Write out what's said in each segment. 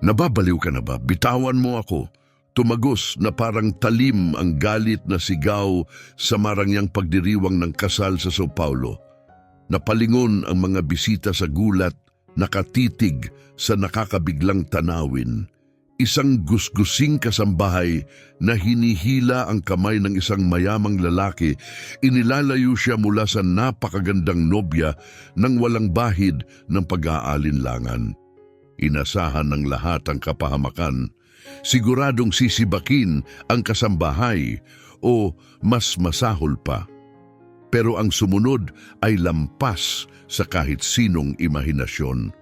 Nababaliw ka na ba? Bitawan mo ako. Tumagos na parang talim ang galit na sigaw sa marangyang pagdiriwang ng kasal sa Sao Paulo. Napalingon ang mga bisita sa gulat, nakatitig sa nakakabiglang tanawin. Isang gusgusing kasambahay na hinihila ang kamay ng isang mayamang lalaki, inilalayo siya mula sa napakagandang nobya nang walang bahid ng pag-aalinlangan. Inasahan ng lahat ang kapahamakan, siguradong sisibakin ang kasambahay o mas masahol pa. Pero ang sumunod ay lampas sa kahit sinong imahinasyon.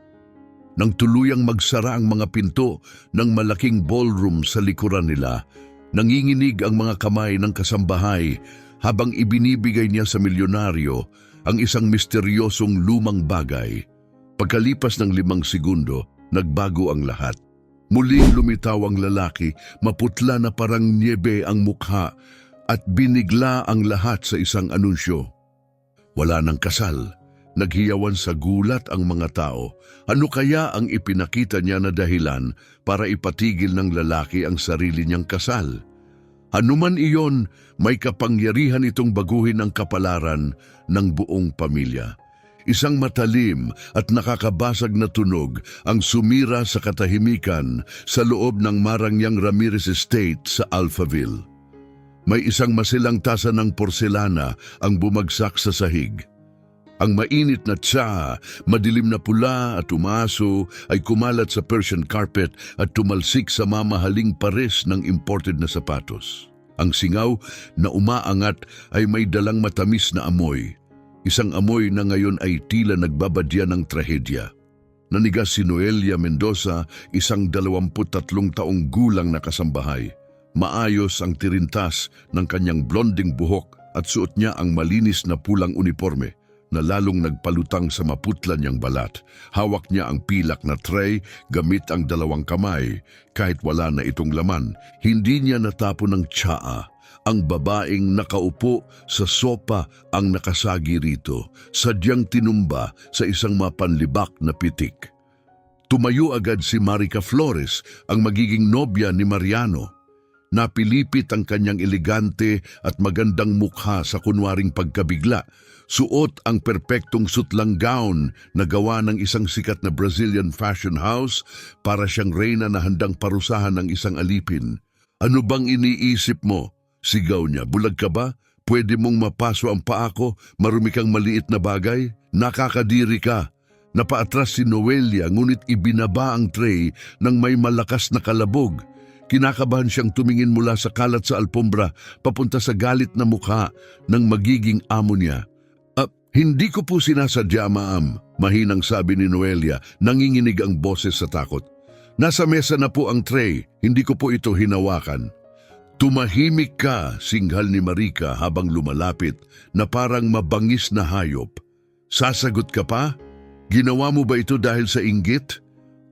Nang tuluyang magsara ang mga pinto ng malaking ballroom sa likuran nila, nanginginig ang mga kamay ng kasambahay habang ibinibigay niya sa milyonaryo ang isang misteryosong lumang bagay. Pagkalipas ng 5 segundo, nagbago ang lahat. Muling lumitaw ang lalaki, maputla na parang niebe ang mukha at binigla ang lahat sa isang anunsyo. Wala nang kasal. Naghiyawan sa gulat ang mga tao. Ano kaya ang ipinakita niya na dahilan para ipatigil ng lalaki ang sarili niyang kasal? Ano man iyon, may kapangyarihan itong baguhin ang kapalaran ng buong pamilya. Isang matalim at nakakabasag na tunog ang sumira sa katahimikan sa loob ng Marangyang Ramirez Estate sa Alphaville. May isang masilang tasa ng porselana ang bumagsak sa sahig. Ang mainit na tsa, madilim na pula at umaso ay kumalat sa Persian carpet at tumalsik sa mamahaling pares ng imported na sapatos. Ang singaw na umaangat ay may dalang matamis na amoy. Isang amoy na ngayon ay tila nagbabadya ng trahedya. Nanigas si Noelia Mendoza, isang 23 taong gulang na kasambahay. Maayos ang tirintas ng kanyang blonding buhok at suot niya ang malinis na pulang uniforme na lalong nagpalutang sa maputla niyang balat. Hawak niya ang pilak na tray gamit ang 2 kamay kahit wala na itong laman. Hindi niya natapon ng tsaa. Ang babaeng nakaupo sa sopa ang nakasagi rito, sadyang tinumba sa isang mapanlibak na pitik. Tumayo agad si Marica Flores, ang magiging nobya ni Mariano. Napilipit ang kanyang elegante at magandang mukha sa kunwaring pagkabigla. Suot ang perpektong sutlang gown na gawa ng isang sikat na Brazilian fashion house para siyang reyna na handang parusahan ng isang alipin. Ano bang iniisip mo? Sigaw niya. Bulag ka ba? Pwede mong mapaso ang paa ko? Marumi kang maliit na bagay? Nakakadiri ka. Napaatras si Noelia ngunit ibinaba ang tray ng may malakas na kalabog. Kinakabahan siyang tumingin mula sa kalat sa alpombra papunta sa galit na mukha ng magiging amo niya. Hindi ko po sinasadya, ma'am, mahinang sabi ni Noelia, nanginginig ang boses sa takot. Nasa mesa na po ang tray, hindi ko po ito hinawakan. Tumahimik ka, singhal ni Marica habang lumalapit na parang mabangis na hayop. Sasagot ka pa? Ginawa mo ba ito dahil sa inggit?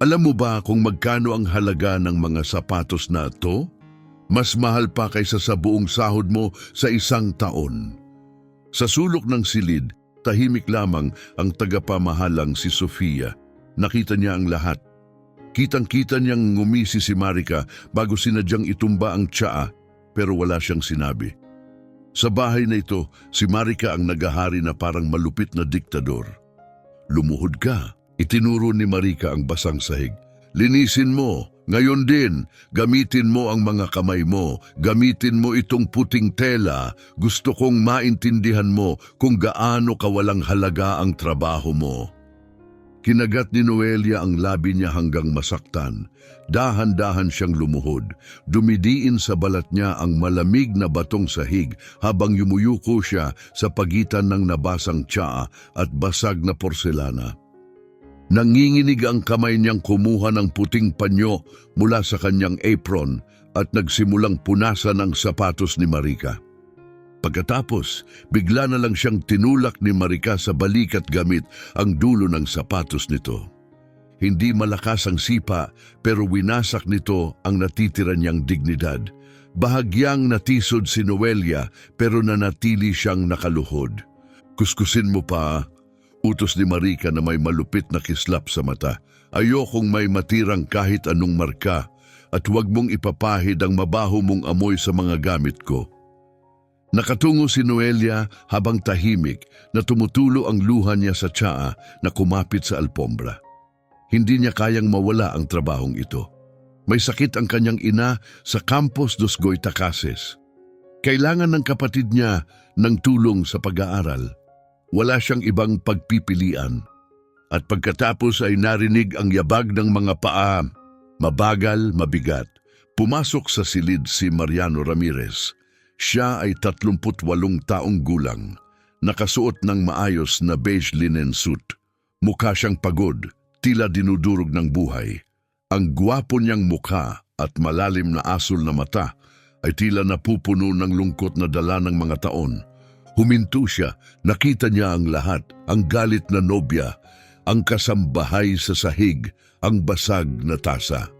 Alam mo ba kung magkano ang halaga ng mga sapatos na ito? Mas mahal pa kaysa sa buong sahod mo sa 1 taon. Sa sulok ng silid, tahimik lamang ang tagapamahalang si Sofia. Nakita niya ang lahat. Kitang-kita niyang ngumisi si Marica bago sinadyang itumba ang tsaa, pero wala siyang sinabi. Sa bahay na ito, si Marica ang nagahari na parang malupit na diktador. Lumuhod ka. Itinuro ni Marica ang basang sahig. Linisin mo. Ngayon din, gamitin mo ang mga kamay mo. Gamitin mo itong puting tela. Gusto kong maintindihan mo kung gaano kawalang halaga ang trabaho mo. Kinagat ni Noelia ang labi niya hanggang masaktan. Dahan-dahan siyang lumuhod. Dumidiin sa balat niya ang malamig na batong sahig habang yumuyuko siya sa pagitan ng nabasang tsaa at basag na porselana. Nanginginig ang kamay niyang kumuha ng puting panyo mula sa kanyang apron at nagsimulang punasan ang sapatos ni Marica. Pagkatapos, bigla na lang siyang tinulak ni Marica sa balikat gamit ang dulo ng sapatos nito. Hindi malakas ang sipa pero winasak nito ang natitira niyang dignidad. Bahagyang natisod si Noelia pero nanatili siyang nakaluhod. Kuskusin mo pa. Utos ni Marika na may malupit na kislap sa mata. Ayokong may matirang kahit anong marka at huwag mong ipapahid ang mabaho mong amoy sa mga gamit ko. Nakatungo si Noelia habang tahimik na tumutulo ang luha niya sa tsaa na kumapit sa alpombra. Hindi niya kayang mawala ang trabahong ito. May sakit ang kanyang ina sa Campos dos Goytacases. Kailangan ng kapatid niya ng tulong sa pag-aaral. Wala siyang ibang pagpipilian. At pagkatapos ay narinig ang yabag ng mga paa, mabagal, mabigat. Pumasok sa silid si Mariano Ramirez. Siya ay 38 taong gulang, nakasuot ng maayos na beige linen suit. Mukha siyang pagod, tila dinudurog ng buhay. Ang gwapo niyang mukha at malalim na asul na mata ay tila napupuno ng lungkot na dala ng mga taon. Huminto siya, nakita niya ang lahat, ang galit na nobya, ang kasambahay sa sahig, ang basag na tasa.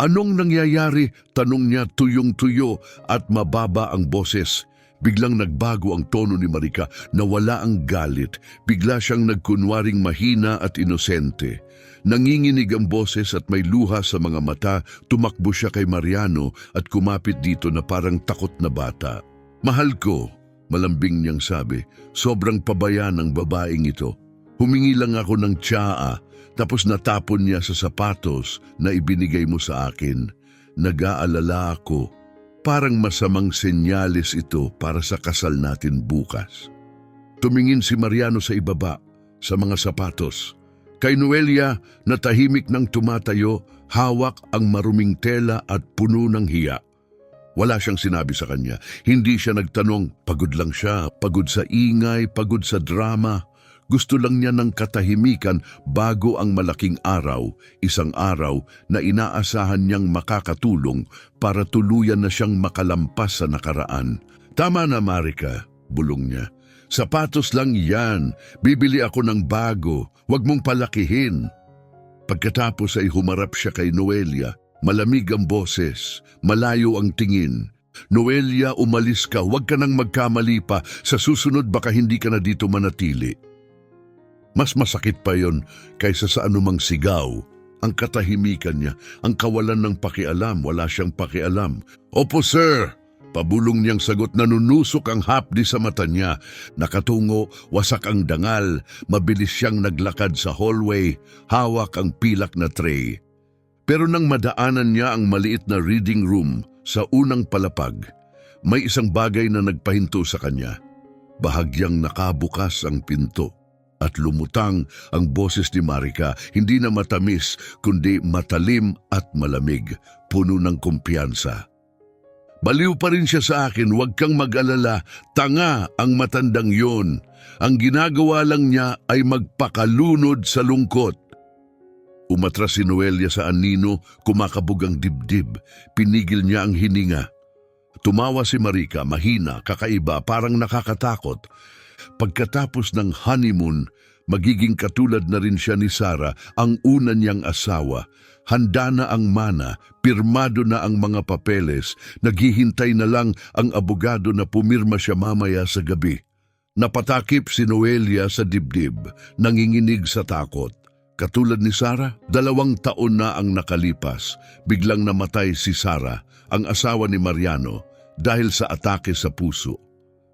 Anong nangyayari? Tanong niya tuyong-tuyo at mababa ang boses. Biglang nagbago ang tono ni Marika, nawala ang galit. Bigla siyang nagkunwaring mahina at inosente. Nanginginig ang boses at may luha sa mga mata. Tumakbo siya kay Mariano at kumapit dito na parang takot na bata. Mahal ko, malambing niyang sabi, sobrang pabaya ng babaeng ito. Humingi lang ako ng tsaa, tapos natapon niya sa sapatos na ibinigay mo sa akin. Nag-aalala ako. Parang masamang senyales ito para sa kasal natin bukas. Tumingin si Mariano sa ibaba, sa mga sapatos. Kay Noelia, na tahimik nang tumatayo, hawak ang maruming tela at puno ng hiya. Wala siyang sinabi sa kanya. Hindi siya nagtanong, pagod lang siya, pagod sa ingay, pagod sa drama. Gusto lang niya ng katahimikan bago ang malaking araw, isang araw na inaasahan niyang makakatulong para tuluyan na siyang makalampas sa nakaraan. Tama na, Marika, bulong niya. Sapatos lang yan, bibili ako ng bago, huwag mong palakihin. Pagkatapos ay humarap siya kay Noelia, malamig ang boses, malayo ang tingin. Noelia, umalis ka, huwag ka nang magkamali pa, sa susunod baka hindi ka na dito manatili. Mas masakit pa yon kaysa sa anumang sigaw. Ang katahimikan niya, ang kawalan ng pakialam, wala siyang pakialam. Opo, sir! Pabulong niyang sagot, nanunusok ang hapdi sa mata niya. Nakatungo, wasak ang dangal, mabilis siyang naglakad sa hallway, hawak ang pilak na tray. Pero nang madaanan niya ang maliit na reading room sa unang palapag, may isang bagay na nagpahinto sa kanya. Bahagyang nakabukas ang pinto. At lumutang ang boses ni Marika, hindi na matamis kundi matalim at malamig, puno ng kumpiyansa. Baliw pa rin siya sa akin, huwag kang mag-alala, tanga ang matandang yon. Ang ginagawa lang niya ay magpakalunod sa lungkot. Umatras si Noelia sa anino, kumakabog ang dibdib, pinigil niya ang hininga. Tumawa si Marika, mahina, kakaiba, parang nakakatakot. Pagkatapos ng honeymoon, magiging katulad na rin siya ni Sarah, ang una niyang asawa. Handa na ang mana, pirmado na ang mga papeles, naghihintay na lang ang abogado na pumirma siya mamaya sa gabi. Napatakip si Noelia sa dibdib, nanginginig sa takot. Katulad ni Sarah, 2 taon na ang nakalipas. Biglang namatay si Sarah, ang asawa ni Mariano, dahil sa atake sa puso.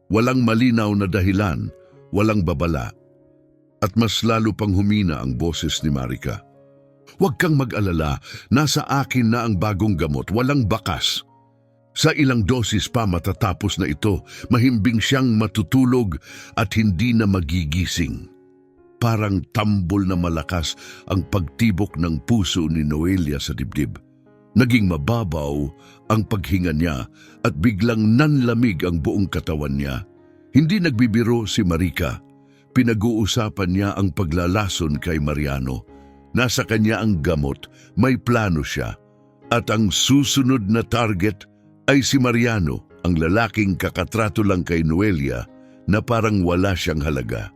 Walang malinaw na dahilan, walang babala. At mas lalo pang humina ang boses ni Marika. Huwag kang mag-alala, nasa akin na ang bagong gamot, walang bakas. Sa ilang dosis pa matatapos na ito, mahimbing siyang matutulog at hindi na magigising. Parang tambol na malakas ang pagtibok ng puso ni Noelia sa dibdib. Naging mababaw ang paghinga niya at biglang nanlamig ang buong katawan niya. Hindi nagbibiro si Marika. Pinag-uusapan niya ang paglalason kay Mariano. Nasa kanya ang gamot, may plano siya. At ang susunod na target ay si Mariano, ang lalaking kakatrato lang kay Noelia na parang wala siyang halaga.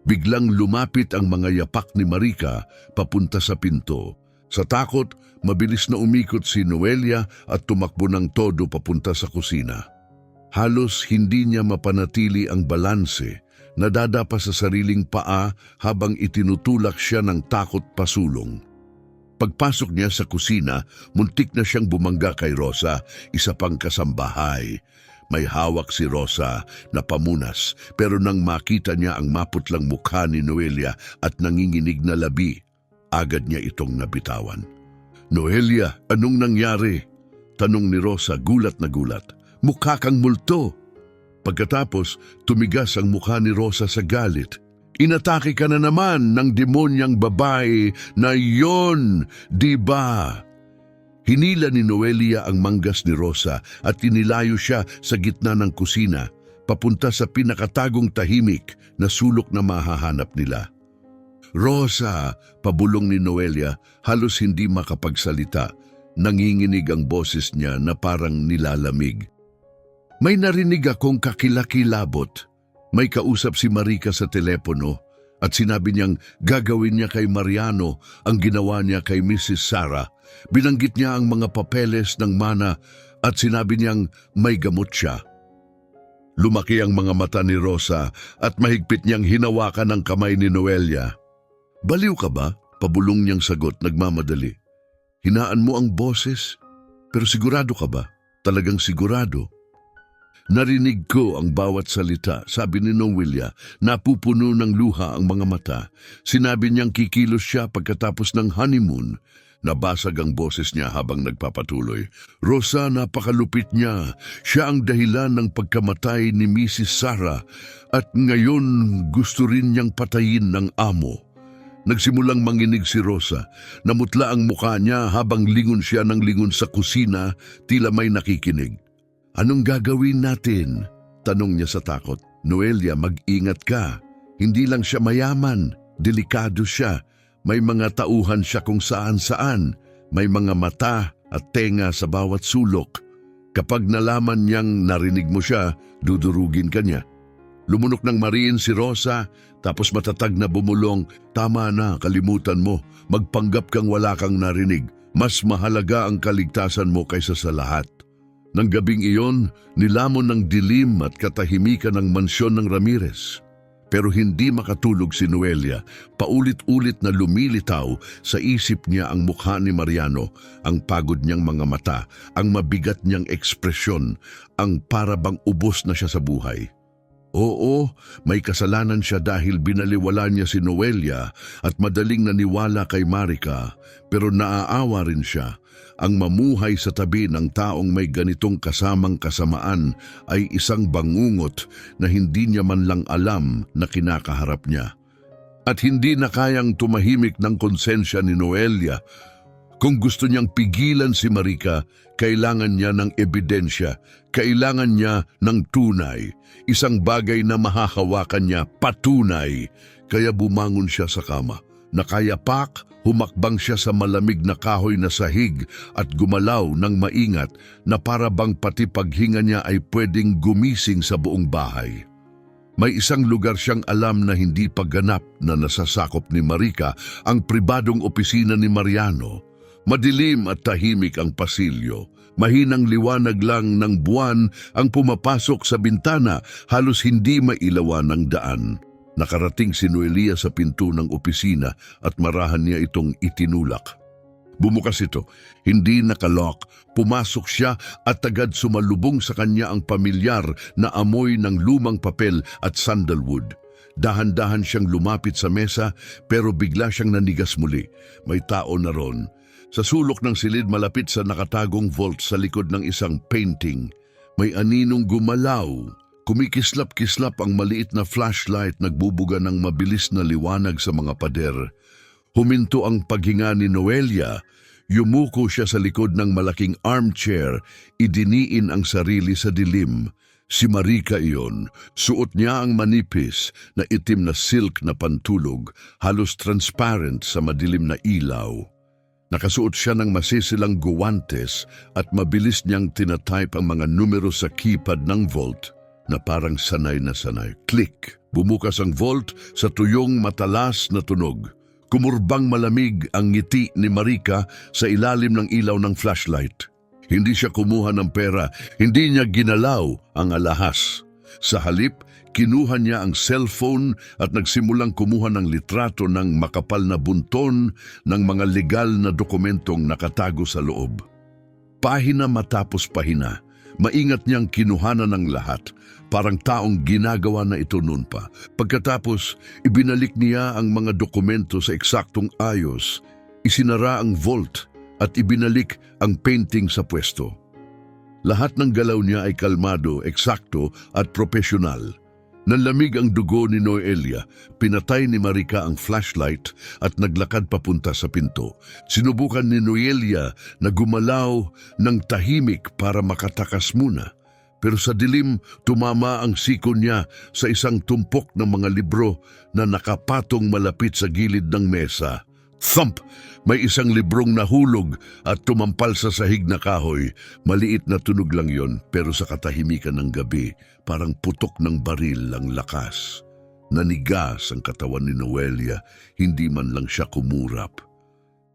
Biglang lumapit ang mga yapak ni Marika papunta sa pinto. Sa takot, mabilis na umikot si Noelia at tumakbo ng todo papunta sa kusina. Halos hindi niya mapanatili ang balanse. nadadapa sa sariling paa habang itinutulak siya ng takot pasulong. Pagpasok niya sa kusina, muntik na siyang bumangga kay Rosa, isa pang kasambahay. May hawak si Rosa na pamunas, pero nang makita niya ang maputlang mukha ni Noelia at nanginginig na labi, agad niya itong nabitawan. "Noelia, anong nangyari?" tanong ni Rosa gulat na gulat. "Mukha kang multo." Pagkatapos, tumigas ang mukha ni Rosa sa galit. "Inatake ka na naman ng demonyang babae na yon, di ba?" Hinila ni Noelia ang manggas ni Rosa at tinilayo siya sa gitna ng kusina, papunta sa pinakatagong tahimik na sulok na mahahanap nila. "Rosa," pabulong ni Noelia, halos hindi makapagsalita. Nanginginig ang boses niya na parang nilalamig. "May narinig akong kakilakilabot." May kausap si Marica sa telepono at sinabi niyang gagawin niya kay Mariano ang ginawa niya kay Mrs. Sarah. Binanggit niya ang mga papeles ng mana at sinabi niyang may gamot siya. Lumaki ang mga mata ni Rosa at mahigpit niyang hinawakan ang kamay ni Noelia. "Baliw ka ba?" Pabulong niyang sagot, nagmamadali. "Hinaan mo ang boses? Pero sigurado ka ba? Talagang sigurado?" "Narinig ko ang bawat salita," sabi ni Noelia. Napupuno ng luha ang mga mata. Sinabi niyang kikilos siya pagkatapos ng honeymoon. Nabasag ang boses niya habang nagpapatuloy. "Rosa, napakalupit niya. Siya ang dahilan ng pagkamatay ni Mrs. Sarah at ngayon gusto rin niyang patayin ng amo." Nagsimulang manginig si Rosa. Namutla ang mukha niya habang lingon siya ng lingon sa kusina, tila may nakikinig. "Anong gagawin natin?" tanong niya sa takot. "Noelia, mag-ingat ka. Hindi lang siya mayaman, delikado siya. May mga tauhan siya kung saan-saan. May mga mata at tenga sa bawat sulok. Kapag nalaman niyang narinig mo siya, dudurugin ka niya." Lumunok ng mariin si Rosa, tapos matatag na bumulong, "Tama na, kalimutan mo. Magpanggap kang wala kang narinig. Mas mahalaga ang kaligtasan mo kaysa sa lahat." Nang gabing iyon, nilamon ng dilim at katahimikan ng mansyon ng Ramirez. Pero hindi makatulog si Noelia. Paulit-ulit na lumilitaw sa isip niya ang mukha ni Mariano, ang pagod niyang mga mata, ang mabigat niyang ekspresyon, ang parabang ubos na siya sa buhay. Oo, may kasalanan siya dahil binaliwala niya si Noelia at madaling naniwala kay Marica, pero naaawa rin siya. Ang mamuhay sa tabi ng taong may ganitong kasamang kasamaan ay isang bangungot na hindi niya man lang alam na kinakaharap niya. At hindi na kayang tumahimik ng konsensya ni Noelia. Kung gusto niyang pigilan si Marica, kailangan niya ng ebidensya, kailangan niya ng tunay, isang bagay na mahahawakan niya, patunay. Kaya bumangon siya sa kama. Nakayapak, humakbang siya sa malamig na kahoy na sahig at gumalaw ng maingat na para bang pati paghinga niya ay pwedeng gumising sa buong bahay. May isang lugar siyang alam na hindi pagganap na nasasakop ni Marica, ang pribadong opisina ni Mariano. Madilim at tahimik ang pasilyo. Mahinang liwanag lang ng buwan ang pumapasok sa bintana, halos hindi mailawan ng daan. Nakarating si Noelia sa pinto ng opisina at marahan niya itong itinulak. Bumukas ito, hindi nakalock. Pumasok siya at agad sumalubong sa kanya ang pamilyar na amoy ng lumang papel at sandalwood. Dahan-dahan siyang lumapit sa mesa pero bigla siyang nanigas muli. May tao na ron. Sa sulok ng silid malapit sa nakatagong vault sa likod ng isang painting, may aninong gumalaw. Kumikislap-kislap ang maliit na flashlight, nagbubuga ng mabilis na liwanag sa mga pader. Huminto ang paghinga ni Noelia. Yumuko siya sa likod ng malaking armchair, idiniin ang sarili sa dilim. Si Marica iyon. Suot niya ang manipis na itim na silk na pantulog, halos transparent sa madilim na ilaw. Nakasuot siya ng masisilang guwantes at mabilis niyang tinatype ang mga numero sa keypad ng vault na parang sanay na sanay. Click! Bumukas ang vault sa tuyong matalas na tunog. Kumurbang malamig ang ngiti ni Marica sa ilalim ng ilaw ng flashlight. Hindi siya kumuha ng pera, hindi niya ginalaw ang alahas. Sa halip, Kinuha niya ang cellphone at nagsimulang kumuha ng litrato ng makapal na bunton ng mga legal na dokumentong nakatago sa loob. Pahina matapos pahina, maingat niyang kinuhanan ng lahat, parang taong ginagawa na ito noon pa. Pagkatapos, ibinalik niya ang mga dokumento sa eksaktong ayos, isinara ang vault at ibinalik ang painting sa pwesto. Lahat ng galaw niya ay kalmado, eksakto at profesional. Nanlamig ang dugo ni Noelia, pinatay ni Marica ang flashlight at naglakad papunta sa pinto. Sinubukan ni Noelia na gumalaw ng tahimik para makatakas muna. Pero sa dilim, tumama ang siko niya sa isang tumpok ng mga libro na nakapatong malapit sa gilid ng mesa. Thump! May isang librong nahulog at tumampal sa sahig na kahoy. Maliit na tunog lang yon, pero sa katahimikan ng gabi, parang putok ng baril ang lakas. Nanigas ang katawan ni Noelia, hindi man lang siya kumurap.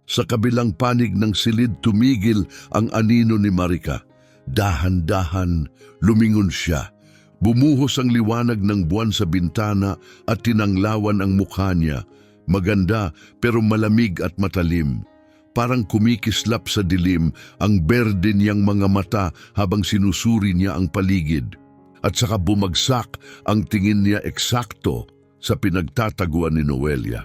Sa kabilang panig ng silid tumigil ang anino ni Marica. Dahan-dahan, lumingon siya. Bumuhos ang liwanag ng buwan sa bintana at tinanglawan ang mukha niya. Maganda pero malamig at matalim. Parang kumikislap sa dilim ang berde niyang mga mata habang sinusuri niya ang paligid. At saka bumagsak ang tingin niya eksakto sa pinagtataguan ni Noelia.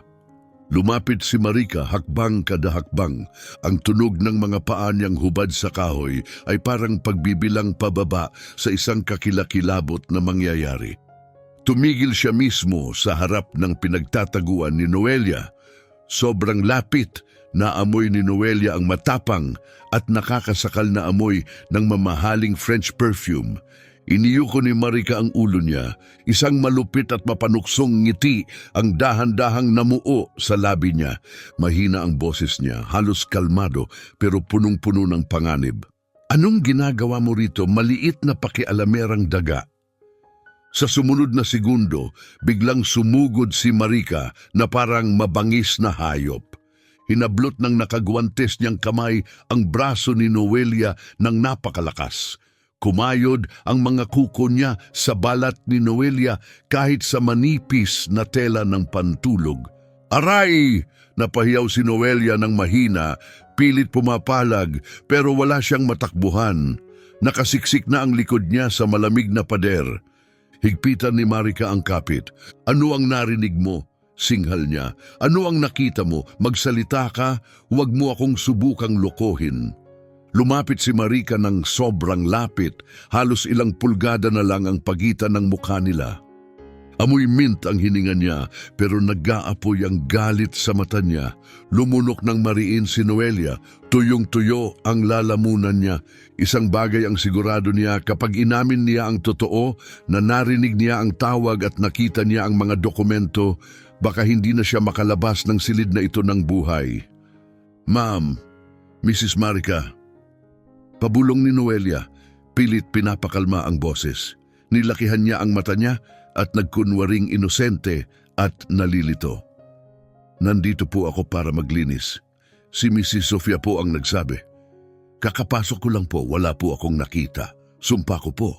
Lumapit si Marica hakbang kada hakbang. Ang tunog ng mga paa niyang hubad sa kahoy ay parang pagbibilang pababa sa isang kakilakilabot na mangyayari. Tumigil siya mismo sa harap ng pinagtataguan ni Noelia. Sobrang lapit, naamoy ni Noelia ang matapang at nakakasakal na amoy ng mamahaling French perfume. Iniyuko ni Marica ang ulo niya, isang malupit at mapanuksong ngiti ang dahan-dahang namuo sa labi niya. Mahina ang boses niya, halos kalmado pero punong-puno ng panganib. Anong ginagawa mo rito, maliit na pakialamerang daga? Sa sumunod na segundo, biglang sumugod si Marica na parang mabangis na hayop. Hinablot ng nakagwantes niyang kamay ang braso ni Noelia ng napakalakas. Kumayod ang mga kuko niya sa balat ni Noelia kahit sa manipis na tela ng pantulog. Aray! Napahiyaw si Noelia ng mahina, pilit pumapalag pero wala siyang matakbuhan. Nakasiksik na ang likod niya sa malamig na pader. Higpitan ni Marica ang kapit. Ano ang narinig mo? Singhal niya. Ano ang nakita mo? Magsalita ka, huwag mo akong subukang lokohin. Lumapit si Marica ng sobrang lapit, halos ilang pulgada na lang ang pagitan ng mukha nila. Amoy mint ang hininga niya, pero nag-aapoy ang galit sa mata niya. Lumunok ng mariin si Noelia, tuyong-tuyo ang lalamunan niya. Isang bagay ang sigurado niya, kapag inamin niya ang totoo, na narinig niya ang tawag at nakita niya ang mga dokumento, baka hindi na siya makalabas ng silid na ito ng buhay. Ma'am, Mrs. Marica. Pabulong ni Noelia, pilit pinapakalma ang boses. Nilakihan niya ang mata niya at nagkunwaring inosente at nalilito. Nandito po ako para maglinis. Si Mrs. Sofia po ang nagsabi. Kakapasok ko lang po, wala po akong nakita. Sumpa ko po.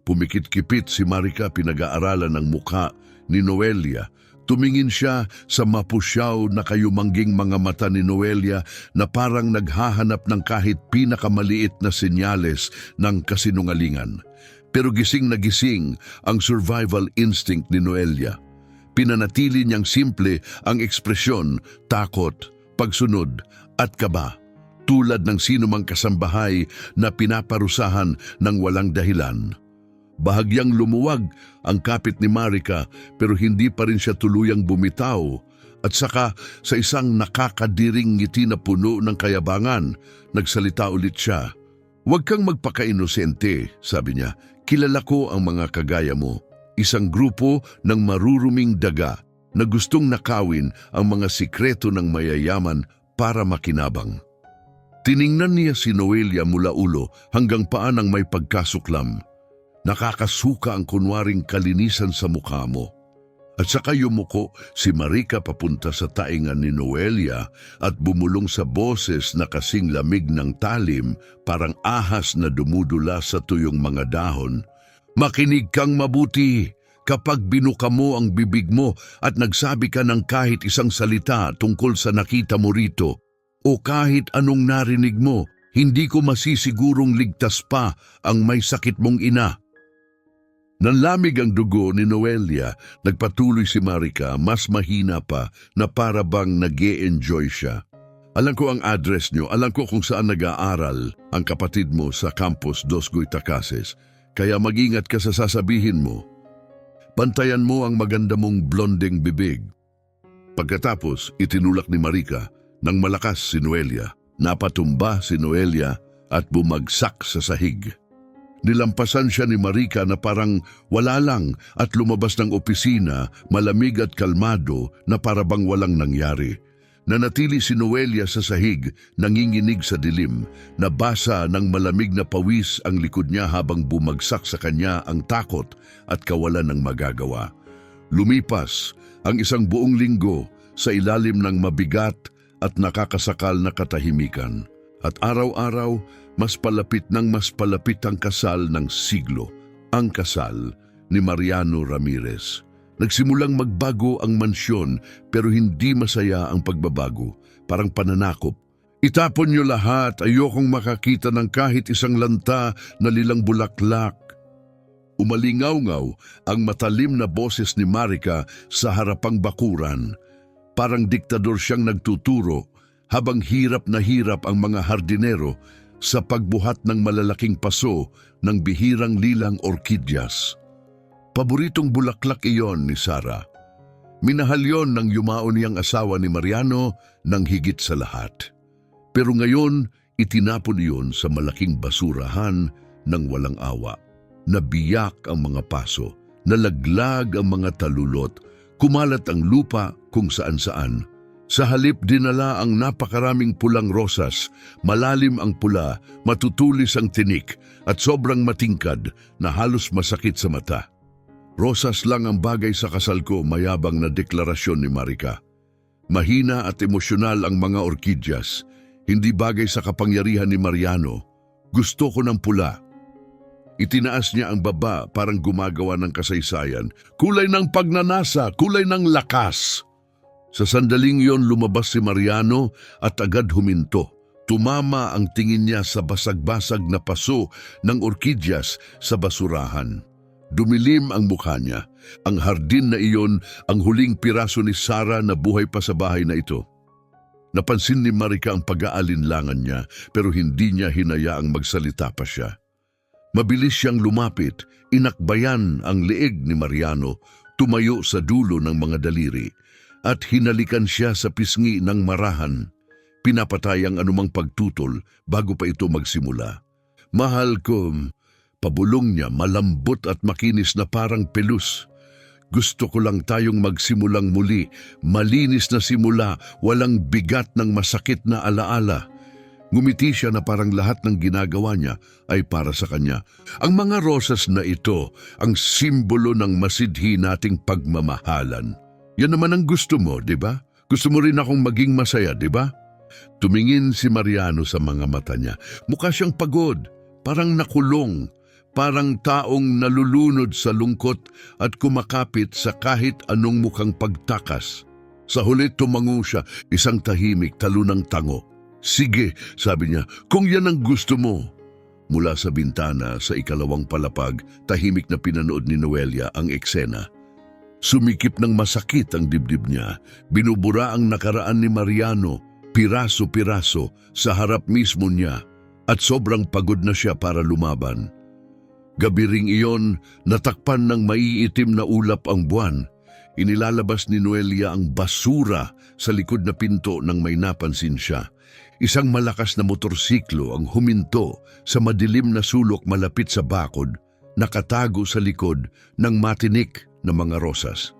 Pumikit-kipit si Marica, pinag-aaralan ng mukha ni Noelia. Tumingin siya sa mapusyaw na kayumangging mga mata ni Noelia na parang naghahanap ng kahit pinakamaliit na senyales ng kasinungalingan. Pero gising na gising ang survival instinct ni Noelia. Pinanatili niyang simple ang ekspresyon, takot, pagsunod at kaba, tulad ng sinumang kasambahay na pinaparusahan ng walang dahilan. Bahagyang lumuwag ang kapit ni Marica pero hindi pa rin siya tuluyang bumitaw. At saka sa isang nakakadiring ngiti na puno ng kayabangan, nagsalita ulit siya. Huwag kang magpaka-inosente, sabi niya. Kilala ko ang mga kagaya mo. Isang grupo ng maruruming daga na gustong nakawin ang mga sikreto ng mayayaman para makinabang. Tiningnan niya si Noelia mula ulo hanggang paa ng may pagkasuklam. Nakakasuka ang kunwaring kalinisan sa mukha mo. At saka yumuko si Marica papunta sa taingan ni Noelia at bumulong sa boses na kasing lamig ng talim, parang ahas na dumudula sa tuyong mga dahon. Makinig kang mabuti, Kapag binuka mo ang bibig mo at nagsabi ka ng kahit isang salita tungkol sa nakita mo rito, o kahit anong narinig mo, hindi ko masisigurong ligtas pa ang may sakit mong ina. Nanlamig ang dugo ni Noelia, nagpatuloy si Marika, mas mahina pa na para bang nag-e-enjoy siya. Alam ko ang address niyo, alam ko kung saan nag-aaral ang kapatid mo sa campus Dos Goytacases, kaya mag-ingat ka sa sasabihin mo. Bantayan mo ang maganda mong blonding bibig. Pagkatapos, itinulak ni Marika ng malakas si Noelia. Napatumba si Noelia at bumagsak sa sahig. Nilampasan siya ni Marika na parang wala lang at lumabas ng opisina, malamig at kalmado na parabang walang nangyari. Nanatili si Noelia sa sahig, nanginginig sa dilim, nabasa ng malamig na pawis ang likod niya habang bumagsak sa kanya ang takot at kawalan ng magagawa. Lumipas ang isang buong linggo sa ilalim ng mabigat at nakakasakal na katahimikan. At araw-araw, mas palapit ang kasal ng siglo, ang kasal ni Mariano Ramirez. Nagsimulang magbago ang mansyon pero hindi masaya ang pagbabago, parang pananakop. Itapon niyo lahat, ayokong makakita ng kahit isang lanta na lilang bulaklak. Umalingaw-ngaw ang matalim na boses ni Marika sa harapang bakuran. Parang diktador siyang nagtuturo habang hirap na hirap ang mga hardinero sa pagbuhat ng malalaking paso ng bihirang lilang orkidyas. Paboritong bulaklak iyon ni Sara. Minahal yon ng yumao niyang asawa ni Mariano ng higit sa lahat. Pero ngayon, itinapon iyon sa malaking basurahan ng walang awa. Nabiyak ang mga paso, nalaglag ang mga talulot, kumalat ang lupa kung saan-saan. Sa halip dinala ang napakaraming pulang rosas, malalim ang pula, matutulis ang tinik at sobrang matingkad na halos masakit sa mata. Rosas lang ang bagay sa kasal ko, mayabang na deklarasyon ni Marika. Mahina at emosyonal ang mga orkidyas, hindi bagay sa kapangyarihan ni Mariano. Gusto ko ng pula. Itinaas niya ang baba parang gumagawa ng kasaysayan. Kulay ng pagnanasa, kulay ng lakas. Sa sandaling yon lumabas si Mariano at agad huminto. Tumama ang tingin niya sa basag-basag na paso ng orkidyas sa basurahan. Dumilim ang mukha niya. Ang hardin na iyon ang huling piraso ni Sara na buhay pa sa bahay na ito. Napansin ni Marika ang pag-aalinlangan niya pero hindi niya hinayaang magsalita pa siya. Mabilis siyang lumapit, inakbayan ang leeg ni Mariano, tumayo sa dulo ng mga daliri at hinalikan siya sa pisngi ng marahan. Pinapatay ang anumang pagtutol bago pa ito magsimula. Mahal ko, pabulong niya, malambot at makinis na parang pelus. Gusto ko lang tayong magsimulang muli, malinis na simula, walang bigat ng masakit na alaala. Ngumiti siya na parang lahat ng ginagawa niya ay para sa kanya. Ang mga rosas na ito, ang simbolo ng masidhi nating pagmamahalan. Yan naman ang gusto mo, di ba? Gusto mo rin akong maging masaya, di ba? Tumingin si Mariano sa mga mata niya. Mukha siyang pagod, parang nakulong. Parang taong nalulunod sa lungkot at kumakapit sa kahit anong mukhang pagtakas. Sa huli tumango siya, isang tahimik, talunang tango. Sige, sabi niya, kung yan ang gusto mo. Mula sa bintana sa ikalawang palapag, tahimik na pinanood ni Noelia ang eksena. Sumikip ng masakit ang dibdib niya, binubura ang nakaraan ni Mariano, piraso-piraso sa harap mismo niya at sobrang pagod na siya para lumaban. Gabi ring iyon, natakpan ng maiitim na ulap ang buwan. Inilalabas ni Noelia ang basura sa likod na pinto nang may napansin siya. Isang malakas na motorsiklo ang huminto sa madilim na sulok malapit sa bakod, nakatago sa likod ng matinik na mga rosas.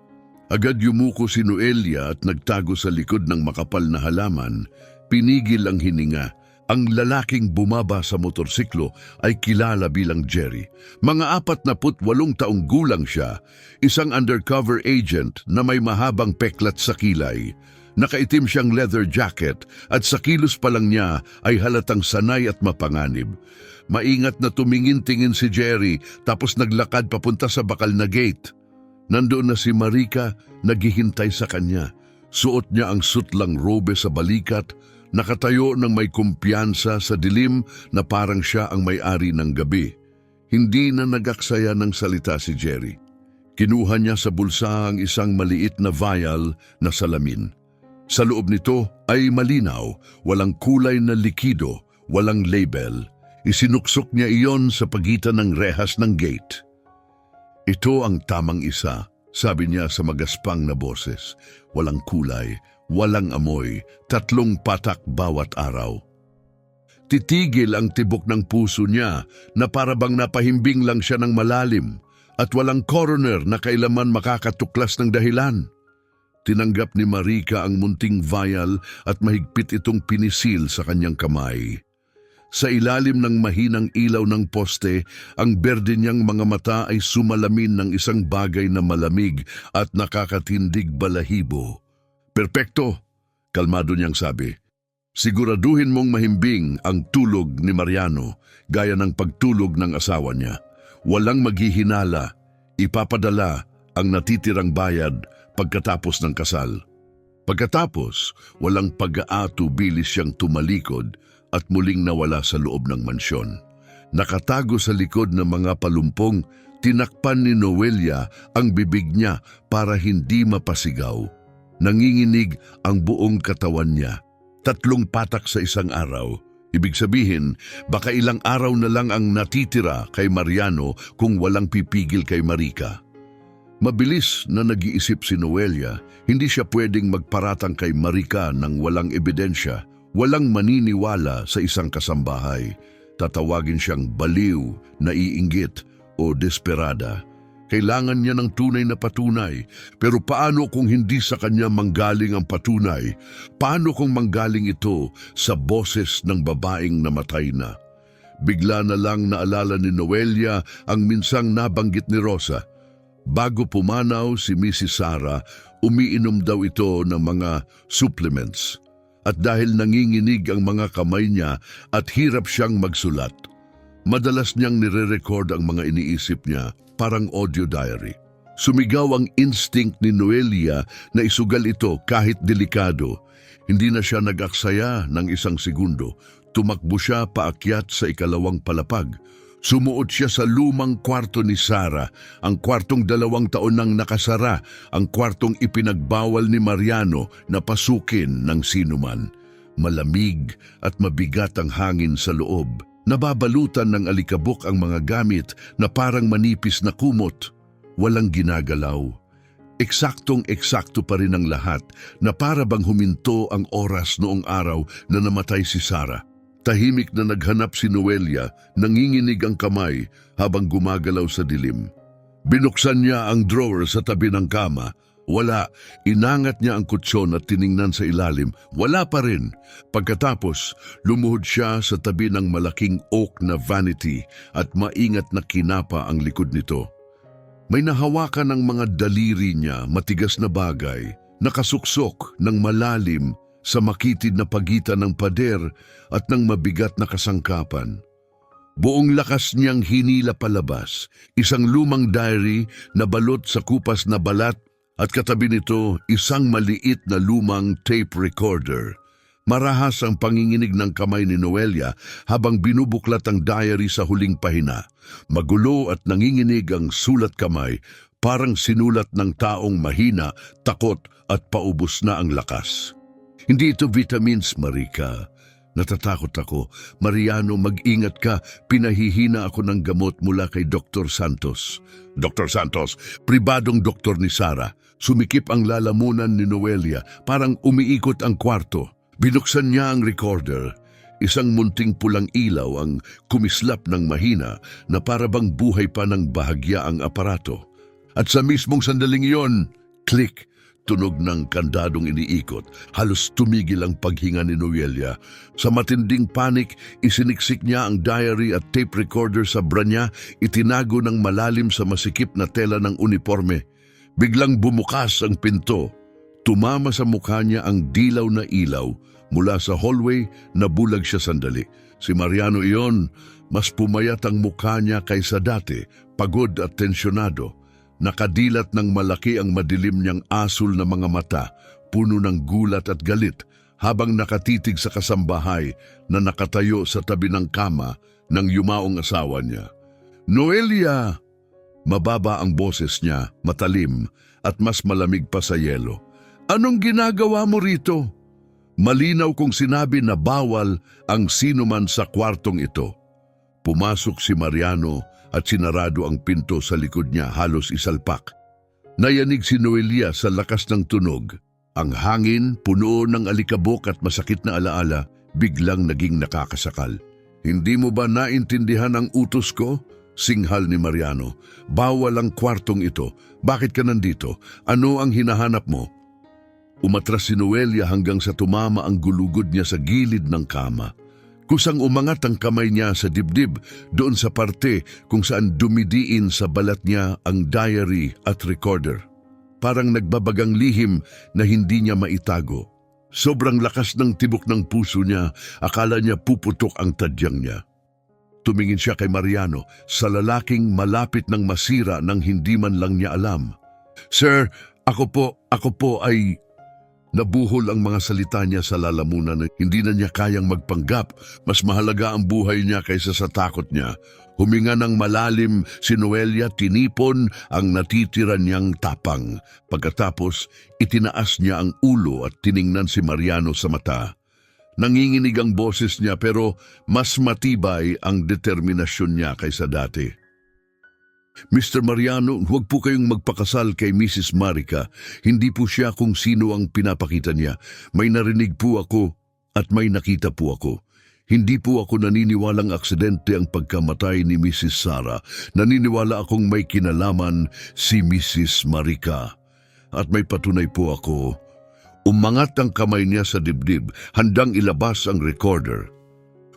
Agad yumuko si Noelia at nagtago sa likod ng makapal na halaman, pinigil ang hininga. Ang lalaking bumaba sa motorsiklo ay kilala bilang Jerry. Mga 48 taong gulang siya, isang undercover agent na may mahabang peklat sa kilay. Nakaitim siyang leather jacket at sa kilos pa lang niya ay halatang sanay at mapanganib. Maingat na tumingin-tingin si Jerry tapos naglakad papunta sa bakal na gate. Nandoon na si Marika, naghihintay sa kanya. Suot niya ang sutlang robe sa balikat, nakatayo ng may kumpiyansa sa dilim na parang siya ang may-ari ng gabi. Hindi na nagaksaya ng salita si Jerry. Kinuha niya sa bulsa ang isang maliit na vial na salamin. Sa loob nito ay malinaw, walang kulay na likido, walang label. Isinuksok niya iyon sa pagitan ng rehas ng gate. Ito ang tamang isa, sabi niya sa magaspang na boses. Walang kulay, walang amoy, 3 patak bawat araw. Titigil ang tibok ng puso niya na parabang napahimbing lang siya ng malalim at walang coroner na kailaman makakatuklas ng dahilan. Tinanggap ni Marika ang munting vial at mahigpit itong pinisil sa kanyang kamay. Sa ilalim ng mahinang ilaw ng poste, ang berde niyang mga mata ay sumalamin ng isang bagay na malamig at nakakatindig balahibo. "Perpekto," kalmado niyang sabi. "Siguraduhin mong mahimbing ang tulog ni Mariano gaya ng pagtulog ng asawa niya. Walang maghihinala, ipapadala ang natitirang bayad pagkatapos ng kasal." Pagkatapos, walang pag-aatubilis siyang tumalikod at muling nawala sa loob ng mansyon. Nakatago sa likod ng mga palumpong, tinakpan ni Noelia ang bibig niya para hindi mapasigaw. Nanginginig ang buong katawan niya. 3 patak sa isang araw. Ibig sabihin, baka ilang araw na lang ang natitira kay Mariano kung walang pipigil kay Marika. Mabilis na nag-iisip si Noelia, hindi siya pwedeng magparatang kay Marika ng walang ebidensya. Walang maniniwala sa isang kasambahay. Tatawagin siyang baliw, naiinggit o desperada. Kailangan niya ng tunay na patunay. Pero paano kung hindi sa kanya manggaling ang patunay? Paano kung manggaling ito sa boses ng babaeng namatay na? Bigla na lang naalala ni Noelia ang minsang nabanggit ni Rosa. Bago pumanaw si Mrs. Sara, umiinom daw ito ng mga supplements. At dahil nanginginig ang mga kamay niya at hirap siyang magsulat, madalas niyang nire-record ang mga iniisip niya, parang audio diary. Sumigaw ang instinct ni Noelia na isugal ito kahit delikado. Hindi na siya nag-aksaya ng 1 segundo. Tumakbo siya paakyat sa 2 palapag. Sumuot siya sa lumang kwarto ni Sara, ang kwartong 2 taon nang nakasara, ang kwartong ipinagbawal ni Mariano na pasukin ng sinuman. Malamig at mabigat ang hangin sa loob. Nababalutan ng alikabok ang mga gamit na parang manipis na kumot. Walang ginagalaw. Eksaktong-eksakto pa rin ang lahat na para bang huminto ang oras noong araw na namatay si Sara. Tahimik na naghanap si Noelia, nanginginig ang kamay habang gumagalaw sa dilim. Binuksan niya ang drawer sa tabi ng kama. Wala. Inangat niya ang kutsyon at tiningnan sa ilalim. Wala pa rin. Pagkatapos, lumuhod siya sa tabi ng malaking oak na vanity at maingat na kinapa ang likod nito. May nahawakan ng mga daliri niya, matigas na bagay, nakasuksok ng malalim sa makitid na pagitan ng pader at ng mabigat na kasangkapan. Buong lakas niyang hinila palabas, isang lumang diary na balot sa kupas na balat at katabi nito isang maliit na lumang tape recorder. Marahas ang panginginig ng kamay ni Noelia habang binubuklat ang diary sa huling pahina. Magulo at nanginginig ang sulat kamay, parang sinulat ng taong mahina, takot at paubos na ang lakas. "Hindi ito vitamins, Marika. Natatakot ako. Mariano, mag-ingat ka. Pinahihina ako ng gamot mula kay Dr. Santos." "Dr. Santos?" "Pribadong doktor ni Sara." Sumikip ang lalamunan ni Noelia, parang umiikot ang kwarto. Binuksan niya ang recorder. Isang munting pulang ilaw ang kumislap ng mahina na parabang buhay pa ng bahagya ang aparato. At sa mismong sandaling iyon, click! Tunog ng kandadong iniikot. Halos tumigil ang paghinga ni Noelia. Sa matinding panik, isiniksik niya ang diary at tape recorder sa bra niya, itinago ng malalim sa masikip na tela ng uniforme. Biglang bumukas ang pinto. Tumama sa mukha niya ang dilaw na ilaw. Mula sa hallway, nabulag siya sandali. Si Mariano iyon, mas pumayat ang mukha niya kaysa dati, pagod at tensyonado. Nakadilat ng malaki ang madilim niyang asul na mga mata, puno ng gulat at galit, habang nakatitig sa kasambahay na nakatayo sa tabi ng kama ng yumaong asawa niya. "Noelia!" Mababa ang boses niya, matalim at mas malamig pa sa yelo. "Anong ginagawa mo rito?" Malinaw kong sinabi na bawal ang sinuman sa kwartong ito. Pumasok si Mariano at sinarado ang pinto sa likod niya, halos isalpak. Nayanig si Noelia sa lakas ng tunog. Ang hangin, puno ng alikabok at masakit na alaala, biglang naging nakakasakal. "Hindi mo ba naintindihan ang utos ko?" Singhal ni Mariano. "Bawal ang kwartong ito. Bakit ka nandito? Ano ang hinahanap mo?" Umatras si Noelia hanggang sa tumama ang gulugod niya sa gilid ng kama. Kusang umangat ang kamay niya sa dibdib, doon sa parte kung saan dumidiin sa balat niya ang diary at recorder. Parang nagbabagang lihim na hindi niya maitago. Sobrang lakas ng tibok ng puso niya, akala niya puputok ang tadyang niya. Tumingin siya kay Mariano, sa lalaking malapit ng masira nang hindi man lang niya alam. "Sir, ako po ay..." Nabuhol ang mga salita niya sa lalamunan na hindi na niya kayang magpanggap. Mas mahalaga ang buhay niya kaysa sa takot niya. Huminga ng malalim si Noelia, tinipon ang natitira niyang tapang. Pagkatapos, itinaas niya ang ulo at tiningnan si Mariano sa mata. Nanginginig ang boses niya pero mas matibay ang determinasyon niya kaysa dati. "Mr. Mariano, huwag po kayong magpakasal kay Mrs. Marica. Hindi po siya kung sino ang pinapakita niya. May narinig po ako at may nakita po ako. Hindi po ako naniniwalang aksidente ang pagkamatay ni Mrs. Sara. Naniniwala akong may kinalaman si Mrs. Marica. At may patunay po ako." Umangat ang kamay niya sa dibdib, handang ilabas ang recorder.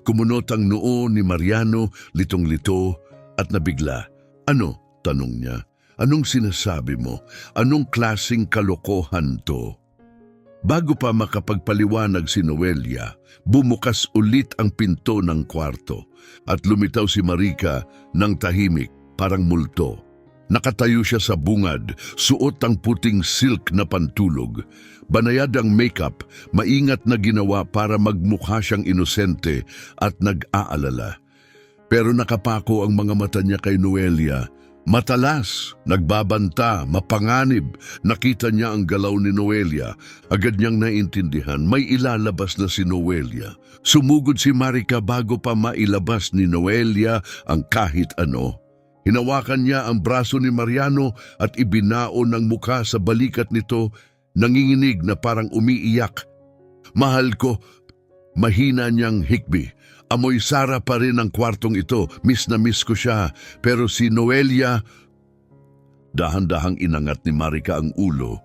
Kumunot ang noo ni Mariano, litong-lito at nabigla. "Ano?" tanong niya. "Anong sinasabi mo? Anong klasing kalokohan to?" Bago pa makapagpaliwanag si Noelia, bumukas ulit ang pinto ng kwarto at lumitaw si Marica ng tahimik, parang multo. Nakatayo siya sa bungad, suot ang puting silk na pantulog. Banayad ang makeup, maingat na ginawa para magmukha siyang inosente at nag-aalala. Pero nakapako ang mga mata niya kay Noelia. Matalas, nagbabanta, mapanganib. Nakita niya ang galaw ni Noelia. Agad niyang naintindihan, may ilalabas na si Noelia. Sumugod si Marica bago pa mailabas ni Noelia ang kahit ano. Hinawakan niya ang braso ni Mariano at ibinaon ang mukha sa balikat nito, nanginginig na parang umiiyak. "Mahal ko," mahina niyang hikbi. "Amoy Sara pa rin ang kwartong ito. Miss na miss ko siya. Pero si Noelia..." Dahan-dahang inangat ni Marica ang ulo.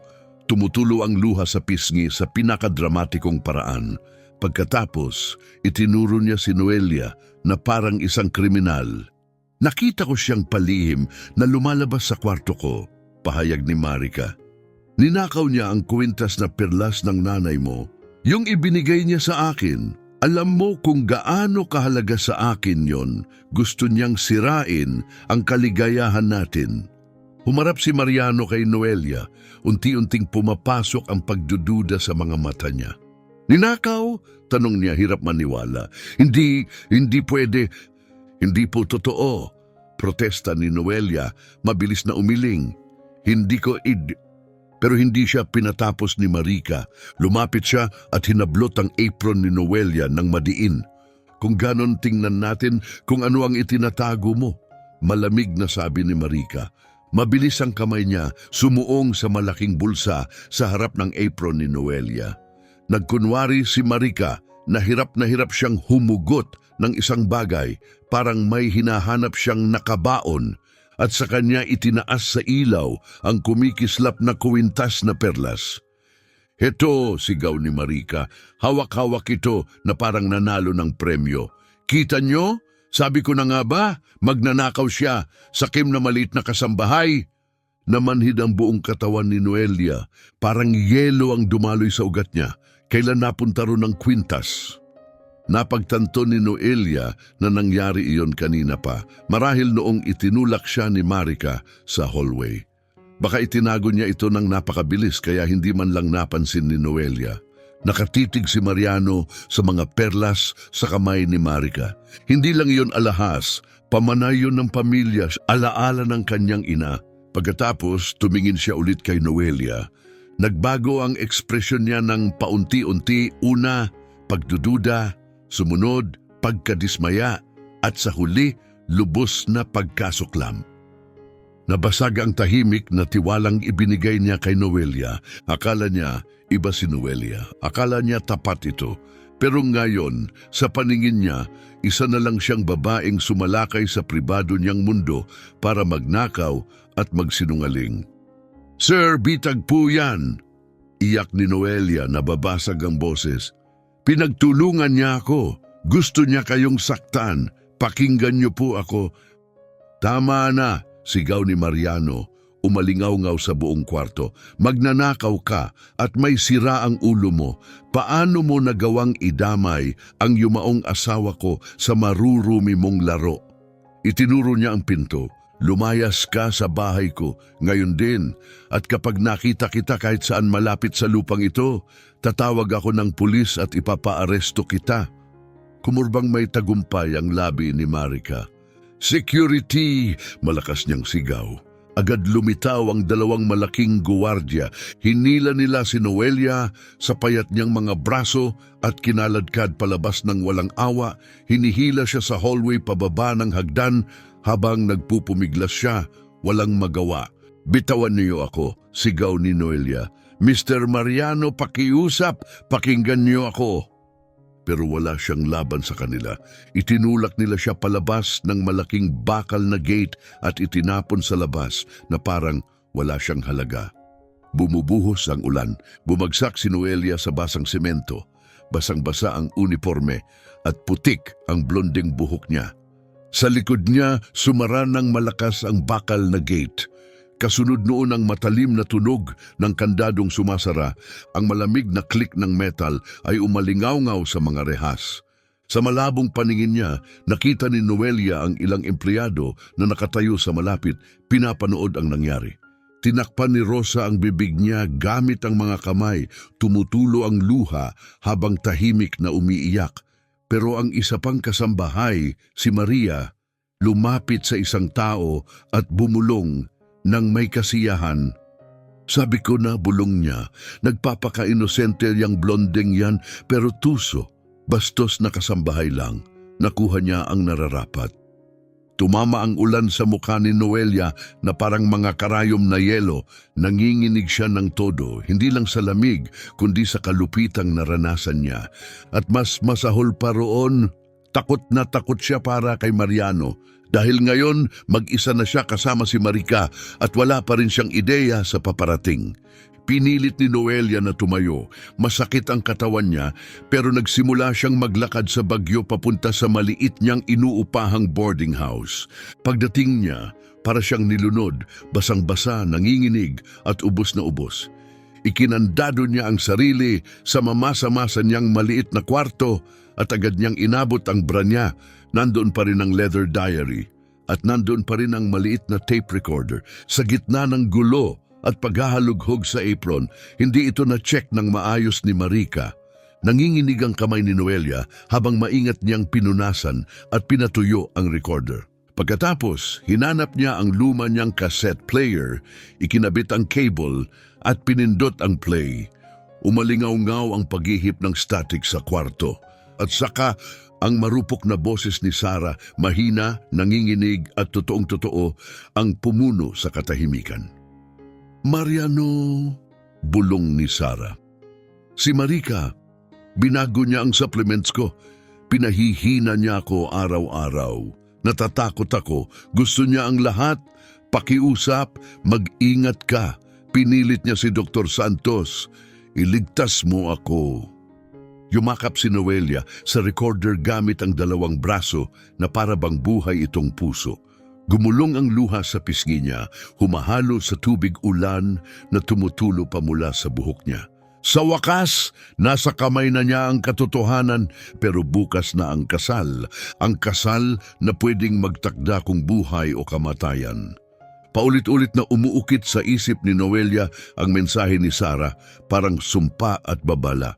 Tumutulo ang luha sa pisngi sa pinakadramatikong paraan. Pagkatapos, itinuro niya si Noelia na parang isang kriminal. "Nakita ko siyang palihim na lumalabas sa kwarto ko," pahayag ni Marica. "Ninakaw niya ang kwintas na perlas ng nanay mo. Yung ibinigay niya sa akin. Alam mo kung gaano kahalaga sa akin yon. Gusto niyang sirain ang kaligayahan natin." Humarap si Mariano kay Noelia. Unti-unting pumapasok ang pagdududa sa mga mata niya. "Ninakaw?" tanong niya, hirap maniwala. Hindi pwede. "Hindi po totoo," protesta ni Noelia, mabilis na umiling. Pero hindi siya pinatapos ni Marica. Lumapit siya at hinablot ang apron ni Noelia ng madiin. "Kung ganon, tingnan natin kung ano ang itinatago mo," malamig na sabi ni Marica. Mabilis ang kamay niya, sumuong sa malaking bulsa sa harap ng apron ni Noelia. Nagkunwari si Marica na hirap siyang humugot ng isang bagay, parang may hinahanap siyang nakabaon. At sa kanya itinaas sa ilaw ang kumikislap na kuwintas na perlas. "Heto," sigaw ni Marica, "hawak-hawak ito na parang nanalo ng premyo. Kita nyo? Sabi ko na nga ba, magnanakaw siya, sakim na maliit na kasambahay." Namanhid ang buong katawan ni Noelia, parang yelo ang dumaloy sa ugat niya. Kailan napunta ron ang kwintas? Napagtanto ni Noelia na nangyari iyon kanina pa, marahil noong itinulak siya ni Marica sa hallway. Baka itinago niya ito ng napakabilis kaya hindi man lang napansin ni Noelia. Nakatitig si Mariano sa mga perlas sa kamay ni Marica. Hindi lang iyon alahas, pamanay yun ng pamilya, alaala ng kanyang ina. Pagkatapos, tumingin siya ulit kay Noelia. Nagbago ang ekspresyon niya ng paunti-unti, una, pagdududa, sumunod, pagkadismaya, at sa huli, lubos na pagkasuklam. Nabasag ang tahimik na tiwalang ibinigay niya kay Noelia. Akala niya, iba si Noelia. Akala niya tapat ito. Pero ngayon, sa paningin niya, isa na lang siyang babaeng sumalakay sa pribado niyang mundo para magnakaw at magsinungaling. "Sir, bitag po yan!" Iyak ni Noelia na babasag ang boses. "Pinagtulungan niya ako. Gusto niya kayong saktan. Pakinggan niyo po ako." "Tama na!" Sigaw ni Mariano, umalingaw-ngaw sa buong kwarto. "Magnanakaw ka at may sira ang ulo mo. Paano mo nagawang idamay ang yumaong asawa ko sa marurumi mong laro?" Itinuro niya ang pinto. "Lumayas ka sa bahay ko ngayon din at kapag nakita kita kahit saan malapit sa lupang ito, tatawag ako ng pulis at ipapaaresto kita." Kumurbang may tagumpay ang labi ni Marica. "Security!" Malakas niyang sigaw. Agad lumitaw ang dalawang malaking guwardya. Hinila nila si Noelia sa payat niyang mga braso at kinaladkad palabas ng walang awa. Hinihila siya sa hallway pababa ng hagdan habang nagpupumiglas siya, walang magawa. "Bitawan niyo ako," sigaw ni Noelia. "Mr. Mariano, pakiusap, pakinggan niyo ako." Pero wala siyang laban sa kanila. Itinulak nila siya palabas ng malaking bakal na gate at itinapon sa labas na parang wala siyang halaga. Bumubuhos ang ulan. Bumagsak si Noelia sa basang semento. Basang-basa ang uniforme at putik ang blonding buhok niya. Sa likod niya, sumara ng malakas ang bakal na gate. Kasunod noon ang matalim na tunog ng kandadong sumasara. Ang malamig na click ng metal ay umalingaw-ngaw sa mga rehas. Sa malabong paningin niya, nakita ni Noelia ang ilang empleyado na nakatayo sa malapit, pinapanood ang nangyari. Tinakpan ni Rosa ang bibig niya gamit ang mga kamay, tumutulo ang luha habang tahimik na umiiyak. Pero ang isa pang kasambahay, si Maria, lumapit sa isang tao at bumulong nang may kasiyahan. "Sabi ko na," bulong niya, "nagpapaka-inosente yang blondeng yan, pero tuso, bastos na kasambahay lang." Nakuha niya ang nararapat. Tumama ang ulan sa mukha ni Noelia na parang mga karayom na yelo. Nanginginig siya ng todo, hindi lang sa lamig, kundi sa kalupitang naranasan niya. At mas masahol pa roon, takot na takot siya para kay Mariano. Dahil ngayon, mag-isa na siya kasama si Marica at wala pa rin siyang ideya sa paparating. Pinilit ni Noelia na tumayo. Masakit ang katawan niya, pero nagsimula siyang maglakad sa bagyo papunta sa maliit niyang inuupahang boarding house. Pagdating niya, para siyang nilunod, basang-basa, nanginginig at ubos na ubos. Ikinandado niya ang sarili sa mamasa-masa niyang maliit na kwarto at agad niyang inabot ang bra niya. Nandoon pa rin ang leather diary at nandoon pa rin ang maliit na tape recorder. Sa gitna ng gulo at paghahalughog sa apron, hindi ito na-check ng maayos ni Marica. Nanginginig ang kamay ni Noelia habang maingat niyang pinunasan at pinatuyo ang recorder. Pagkatapos, hinanap niya ang luma niyang cassette player, ikinabit ang cable at pinindot ang play. Umalingaw-ngaw ang paghihip ng static sa kwarto. At saka, ang marupok na boses ni Sarah, mahina, nanginginig at totoong-totoo, ang pumuno sa katahimikan. "Mariano," bulong ni Sarah. "Si Marica, binago niya ang supplements ko. Pinahihina niya ako araw-araw. Natatakot ako. Gusto niya ang lahat. Pakiusap, mag-ingat ka. Pinilit niya si Dr. Santos. Iligtas mo ako." Yumakap si Noelia sa recorder gamit ang dalawang braso na para bang buhay itong puso. Gumulong ang luha sa pisngi niya, humahalo sa tubig ulan na tumutulo pa mula sa buhok niya. Sa wakas, nasa kamay na niya ang katotohanan, pero bukas na ang kasal na pwedeng magtakda kung buhay o kamatayan. Paulit-ulit na umuukit sa isip ni Noelia ang mensahe ni Sarah, parang sumpa at babala.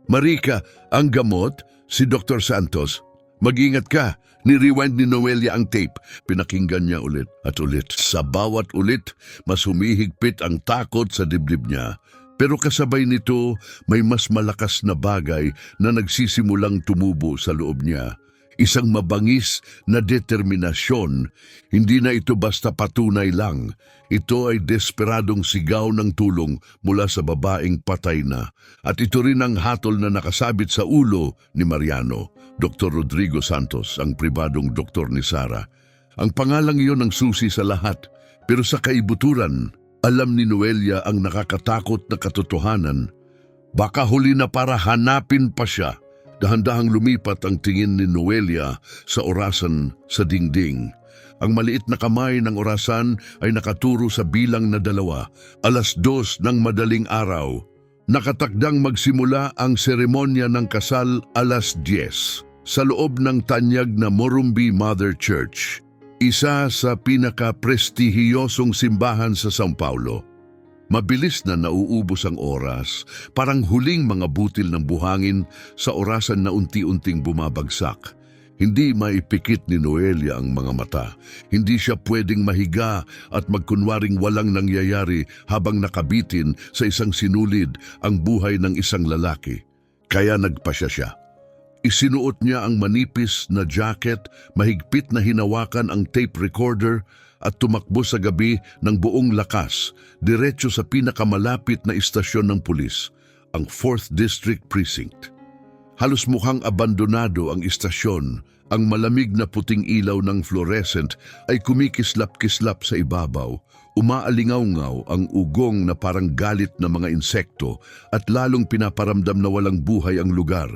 Marika, ang gamot, si Dr. Santos. Mag-ingat ka. Ni-rewind ni Noelia ang tape. Pinakinggan niya ulit at ulit. Sa bawat ulit, mas humihigpit ang takot sa dibdib niya. Pero kasabay nito, may mas malakas na bagay na nagsisimulang tumubo sa loob niya. Isang mabangis na determinasyon. Hindi na ito basta patunay lang. Ito ay desperadong sigaw ng tulong mula sa babaeng patay na. At ito rin ang hatol na nakasabit sa ulo ni Mariano, Dr. Rodrigo Santos, ang pribadong doktor ni Sarah. Ang pangalang iyon ang susi sa lahat. Pero sa kaibuturan, alam ni Noelia ang nakakatakot na katotohanan. Baka huli na para hanapin pa siya. Dahan-dahang lumipat ang tingin ni Noelia sa orasan sa dingding. Ang maliit na kamay ng orasan ay nakaturo sa bilang na 2, 2:00 ng madaling araw. Nakatakdang magsimula ang seremonya ng kasal 10:00 sa loob ng tanyag na Morumbi Mother Church, isa sa pinaka-prestihiyosong simbahan sa São Paulo. Mabilis na nauubos ang oras, parang huling mga butil ng buhangin sa orasan na unti-unting bumabagsak. Hindi maipikit ni Noelia ang mga mata. Hindi siya pwedeng mahiga at magkunwaring walang nangyayari habang nakabitin sa isang sinulid ang buhay ng isang lalaki. Kaya nagpasya siya. Isinuot niya ang manipis na jacket, mahigpit na hinawakan ang tape recorder at tumakbo sa gabi ng buong lakas, diretso sa pinakamalapit na istasyon ng pulis, ang 4th District Precinct. Halos mukhang abandonado ang istasyon. Ang malamig na puting ilaw ng fluorescent ay kumikislap-kislap sa ibabaw. Umaalingaw-ngaw ang ugong na parang galit na mga insekto at lalong pinaparamdam na walang buhay ang lugar.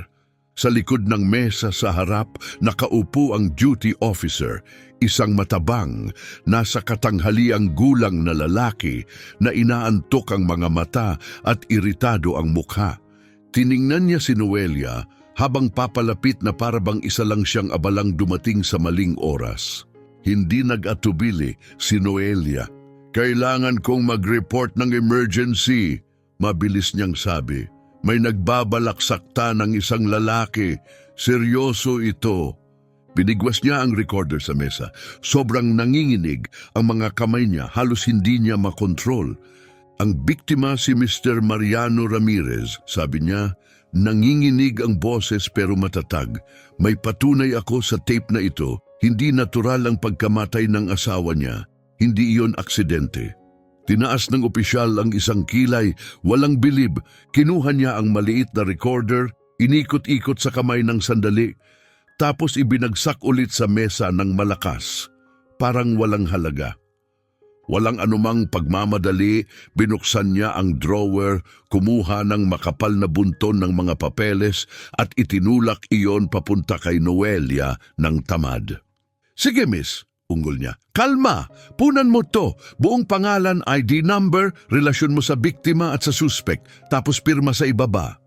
Sa likod ng mesa sa harap, nakaupo ang duty officer, isang matabang, nasa katanghaliang gulang na lalaki na inaantok ang mga mata at iritado ang mukha. Tiningnan niya si Noelia habang papalapit na parabang isa lang siyang abalang dumating sa maling oras. Hindi nag-atubili si Noelia. "Kailangan kong mag-report ng emergency," mabilis niyang sabi. "May nagbabalak sakta ng isang lalaki. Seryoso ito." Binigwas niya ang recorder sa mesa. Sobrang nanginginig ang mga kamay niya, halos hindi niya makontrol. "Ang biktima si Mr. Mariano Ramirez," sabi niya. Nanginginig ang boses pero matatag. "May patunay ako sa tape na ito. Hindi natural ang pagkamatay ng asawa niya. Hindi iyon aksidente." Tinaas ng opisyal ang isang kilay, walang bilib. Kinuha niya ang maliit na recorder, inikot-ikot sa kamay ng sandali, tapos ibinagsak ulit sa mesa ng malakas, parang walang halaga. Walang anumang pagmamadali, binuksan niya ang drawer, kumuha ng makapal na bunton ng mga papeles at itinulak iyon papunta kay Noelia ng tamad. "Sige, miss," unggol niya. "Kalma, punan mo to. Buong pangalan, ID number, relasyon mo sa biktima at sa suspect, tapos pirma sa ibaba."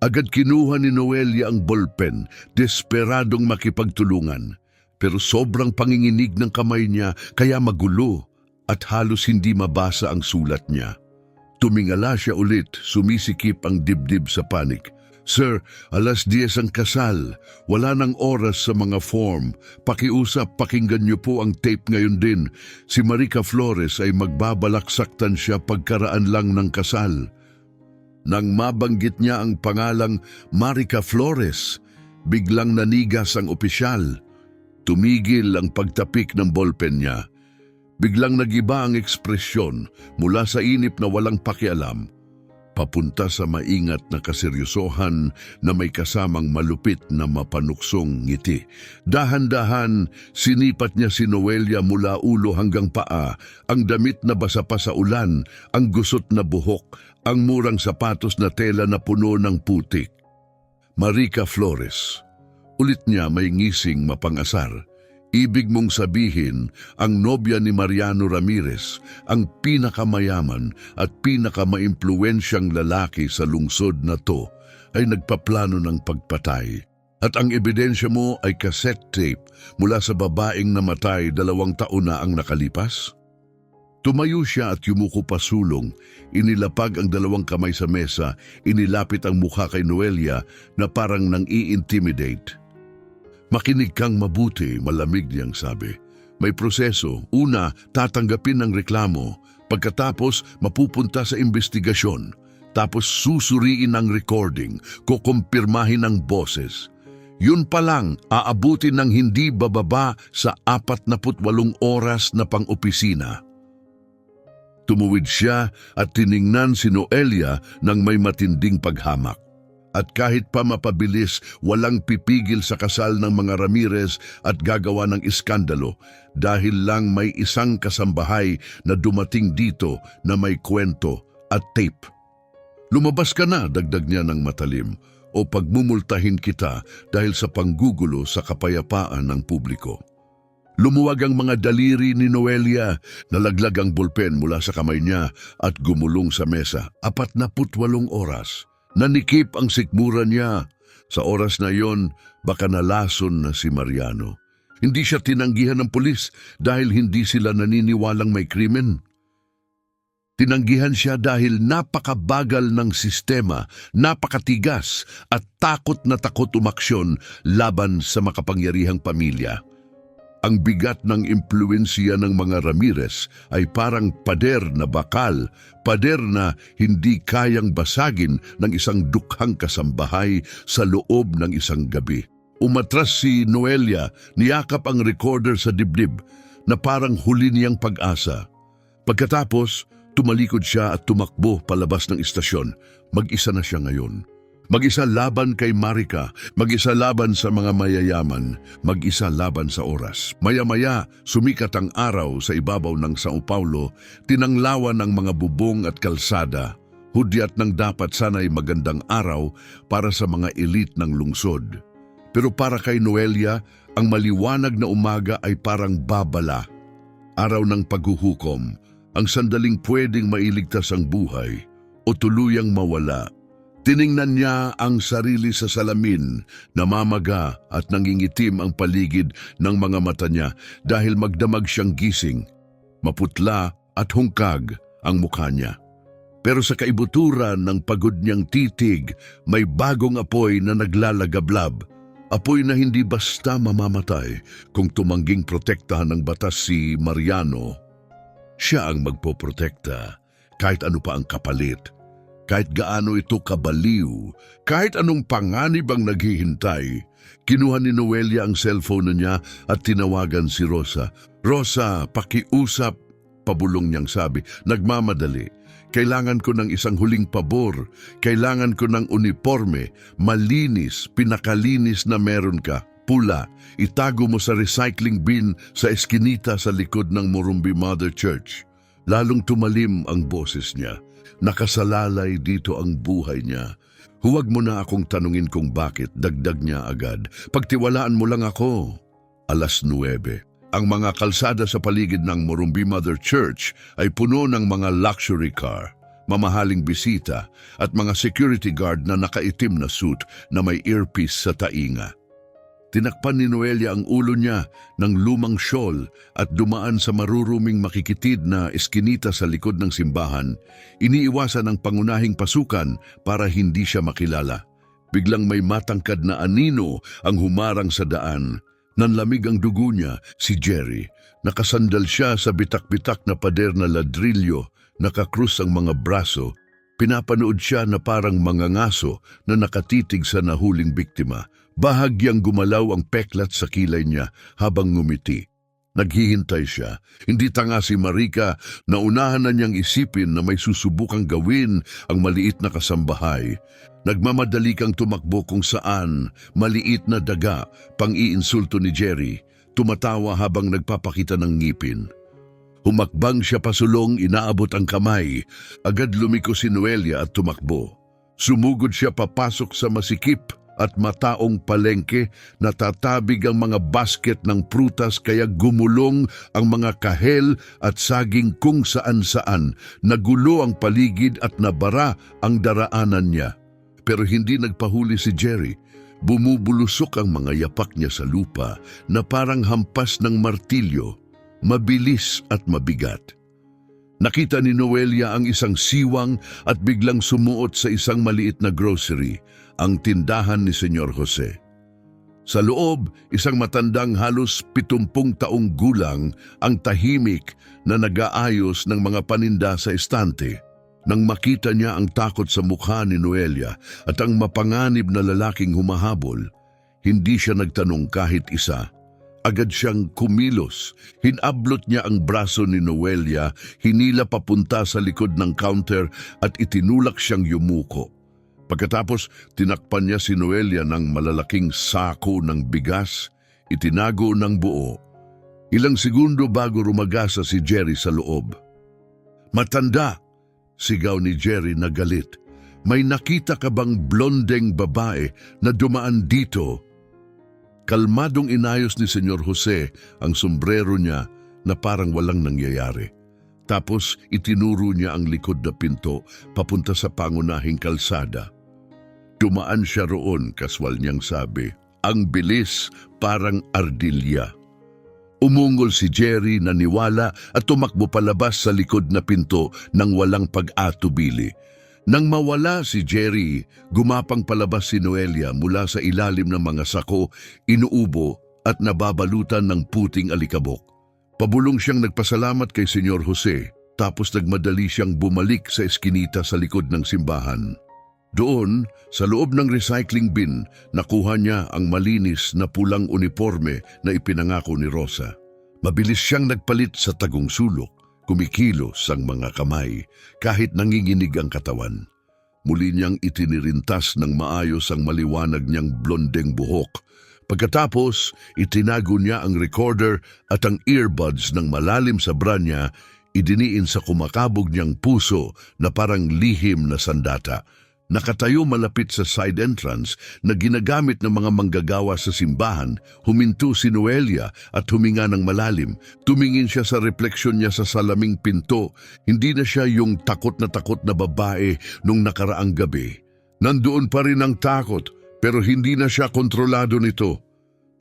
Agad kinuha ni Noelia ang ballpen, desperadong makipagtulungan. Pero sobrang panginginig ng kamay niya kaya magulo at halos hindi mabasa ang sulat niya. Tumingala siya ulit, sumisikip ang dibdib sa panik. "Sir, 10:00 ang kasal. Wala nang oras sa mga form. Pakiusap, pakinggan niyo po ang tape ngayon din. Si Marica Flores ay magbabalak saktan siya pagkaraan lang ng kasal." Nang mabanggit niya ang pangalang Marica Flores, biglang nanigas ang opisyal. Tumigil ang pagtapik ng ballpen niya. Biglang nagiba ang ekspresyon mula sa inip na walang pakialam, papunta sa maingat na kaseryosohan na may kasamang malupit na mapanuksong ngiti. Dahan-dahan, sinipat niya si Noelia mula ulo hanggang paa, ang damit na basa pa sa ulan, ang gusot na buhok, ang murang sapatos na tela na puno ng putik. "Marica Flores," ulit niya may ngising mapangasar. "Ibig mong sabihin, ang nobya ni Mariano Ramirez, ang pinakamayaman at pinakamaimpluwensyang lalaki sa lungsod na to, ay nagpaplano ng pagpatay. At ang ebidensya mo ay cassette tape mula sa babaeng namatay 2 taon na ang nakalipas?" Tumayo siya at yumuko pa sulong. Inilapag ang dalawang kamay sa mesa, inilapit ang mukha kay Noelia na parang nang i-intimidate. Makinig kang mabuti, malamig niyang sabi. May proseso. Una, tatanggapin ng reklamo. Pagkatapos, mapupunta sa investigasyon. Tapos susuriin ang recording, kukumpirmahin ang boses. Yun pa lang, aabutin ng hindi bababa sa 48 oras na pang-opisina. Tumuwid siya at tiningnan si Noelia ng may matinding paghamak. At kahit pa mapabilis, walang pipigil sa kasal ng mga Ramirez at gagawa ng iskandalo dahil lang may isang kasambahay na dumating dito na may kwento at tape. Lumabas ka na, dagdag niya ng matalim, o pagmumultahin kita dahil sa panggugulo sa kapayapaan ng publiko. Lumuwag ang mga daliri ni Noelia, nalaglag ang bulpen mula sa kamay niya at gumulong sa mesa. 48 oras. Nanikip ang sikmura niya. Sa oras na yon, baka nalason na si Mariano. Hindi siya tinanggihan ng pulis dahil hindi sila naniniwalang may krimen. Tinanggihan siya dahil napakabagal ng sistema, napakatigas at takot na takot umaksyon laban sa makapangyarihang pamilya. Ang bigat ng impluensya ng mga Ramirez ay parang pader na bakal, pader na hindi kayang basagin ng isang dukhang kasambahay sa loob ng isang gabi. Umatras si Noelia, niyakap ang recorder sa dibdib na parang huli niyang pag-asa. Pagkatapos, tumalikod siya at tumakbo palabas ng istasyon. Mag-isa na siya ngayon. Mag-isa laban kay Marica, mag-isa laban sa mga mayayaman, mag-isa laban sa oras. Maya-maya, sumikat ang araw sa ibabaw ng São Paulo, tinanglawan ng mga bubong at kalsada. Hudyat ng dapat sana'y magandang araw para sa mga elite ng lungsod. Pero para kay Noelia, ang maliwanag na umaga ay parang babala. Araw ng paghuhukom, ang sandaling pwedeng mailigtas ang buhay o tuluyang mawala. Tiningnan niya ang sarili sa salamin, namamaga at nangingitim ang paligid ng mga mata niya dahil magdamag siyang gising. Maputla at hungkag ang mukha niya. Pero sa kaibuturan ng pagod niyang titig, may bagong apoy na naglalagablab. Apoy na hindi basta mamamatay kung tumangging protektahan ng batas si Mariano. Siya ang magpoprotekta kahit ano pa ang kapalit. Kahit gaano ito kabaliw, kahit anong panganib ang naghihintay. Kinuha ni Noelia ang cellphone niya at tinawagan si Rosa. Rosa, pakiusap, pabulong niyang sabi. Nagmamadali. Kailangan ko ng isang huling pabor. Kailangan ko ng uniforme, malinis, pinakalinis na meron ka. Pula, itago mo sa recycling bin sa eskinita sa likod ng Morumbi Mother Church. Lalong tumalim ang boses niya. Nakasalalay dito ang buhay niya. Huwag mo na akong tanungin kung bakit, dagdag niya agad. Pagtiwalaan mo lang ako. 9:00. Ang mga kalsada sa paligid ng Morumbi Mother Church ay puno ng mga luxury car, mamahaling bisita at mga security guard na nakaitim na suit na may earpiece sa tainga. Tinakpan ni Noelia ang ulo niya ng lumang shawl at dumaan sa maruruming makikitid na eskinita sa likod ng simbahan. Iniiwasan ang pangunahing pasukan para hindi siya makilala. Biglang may matangkad na anino ang humarang sa daan. Nanlamig ang dugo niya, si Jerry. Nakasandal siya sa bitak-bitak na pader na ladrilyo, nakakrus ang mga braso. Pinapanood siya na parang mangangaso na nakatitig sa nahuling biktima. Bahagyang gumalaw ang peklat sa kilay niya habang ngumiti. Naghihintay siya. Hindi tanga si Marica na unahan na niyang isipin na may susubukang gawin ang maliit na kasambahay. Nagmamadali kang tumakbo kung saan, maliit na daga, pang-iinsulto ni Jerry. Tumatawa habang nagpapakita ng ngipin. Humakbang siya pasulong, inaabot ang kamay. Agad lumiko si Noelia at tumakbo. Sumugod siya papasok sa masikip at mataong palengke, natatabig ang mga basket ng prutas kaya gumulong ang mga kahel at saging kung saan-saan. Nagulo ang paligid at nabara ang daraanan niya. Pero hindi nagpahuli si Jerry. Bumubulusok ang mga yapak niya sa lupa na parang hampas ng martilyo, mabilis at mabigat. Nakita ni Noelia ang isang siwang at biglang sumuot sa isang maliit na grocery, ang tindahan ni Senyor Jose. Sa loob, isang matandang halos 70 taong gulang ang tahimik na nag-aayos ng mga paninda sa estante. Nang makita niya ang takot sa mukha ni Noelia at ang mapanganib na lalaking humahabol, hindi siya nagtanong kahit isa. Agad siyang kumilos. Hinablot niya ang braso ni Noelia, hinila papunta sa likod ng counter at itinulak siyang yumuko. Pagkatapos, tinakpan niya si Noelia ng malalaking sako ng bigas, itinago ng buo. Ilang segundo bago rumagasa si Jerry sa loob. "Matanda!" sigaw ni Jerry na galit. "May nakita ka bang blondeng babae na dumaan dito?" Kalmadong inayos ni Senyor Jose ang sombrero niya na parang walang nangyayari. Tapos itinuro niya ang likod na pinto papunta sa pangunahing kalsada. Dumaan siya roon, kaswal niyang sabi. Ang bilis, parang ardilya. Umungol si Jerry, naniwala at tumakbo palabas sa likod na pinto nang walang pag-atubili. Nang mawala si Jerry, gumapang palabas si Noelia mula sa ilalim ng mga sako, inuubo at nababalutan ng puting alikabok. Pabulong siyang nagpasalamat kay Senyor Jose, tapos nagmadali siyang bumalik sa eskinita sa likod ng simbahan. Doon, sa loob ng recycling bin, nakuha niya ang malinis na pulang uniforme na ipinangako ni Rosa. Mabilis siyang nagpalit sa tagong sulok. Kumikilos ang mga kamay kahit nanginginig ang katawan. Muli niyang itinirintas ng maayos ang maliwanag niyang blondeng buhok. Pagkatapos, itinago niya ang recorder at ang earbuds ng malalim sa bra niya, idiniin sa kumakabog niyang puso na parang lihim na sandata. Nakatayo malapit sa side entrance na ginagamit ng mga manggagawa sa simbahan, huminto si Noelia at huminga ng malalim. Tumingin siya sa refleksyon niya sa salaming pinto. Hindi na siya yung takot na babae nung nakaraang gabi. Nandoon pa rin ang takot, pero hindi na siya kontrolado nito.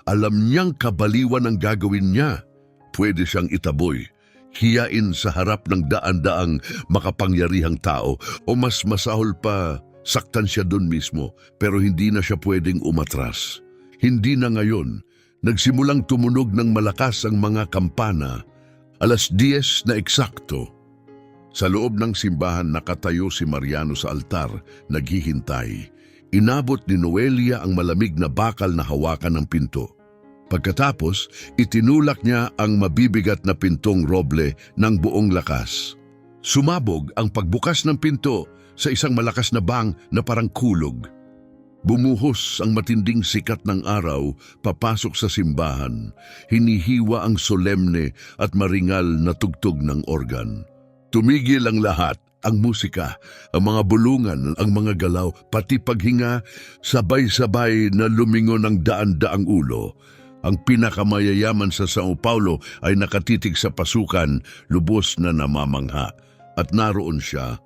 Alam niyang kabaliwan ang gagawin niya. Pwede siyang itaboy, hiyain sa harap ng daan-daang makapangyarihang tao, o mas masahol pa, saktan siya doon mismo, pero hindi na siya pwedeng umatras. Hindi na ngayon. Nagsimulang tumunog ng malakas ang mga kampana. 10:00 na eksakto. Sa loob ng simbahan nakatayo si Mariano sa altar, naghihintay. Inabot ni Noelia ang malamig na bakal na hawakan ng pinto. Pagkatapos, itinulak niya ang mabibigat na pintong roble ng buong lakas. Sumabog ang pagbukas ng pinto sa isang malakas na bang na parang kulog. Bumuhos ang matinding sikat ng araw papasok sa simbahan. Hinihiwa ang solemne at maringal na tugtog ng organ. Tumigil ang lahat, ang musika, ang mga bulungan, ang mga galaw, pati paghinga, sabay-sabay na lumingon ang daan-daang ulo. Ang pinakamayayaman sa Sao Paulo ay nakatitig sa pasukan, lubos na namamangha. At naroon siya.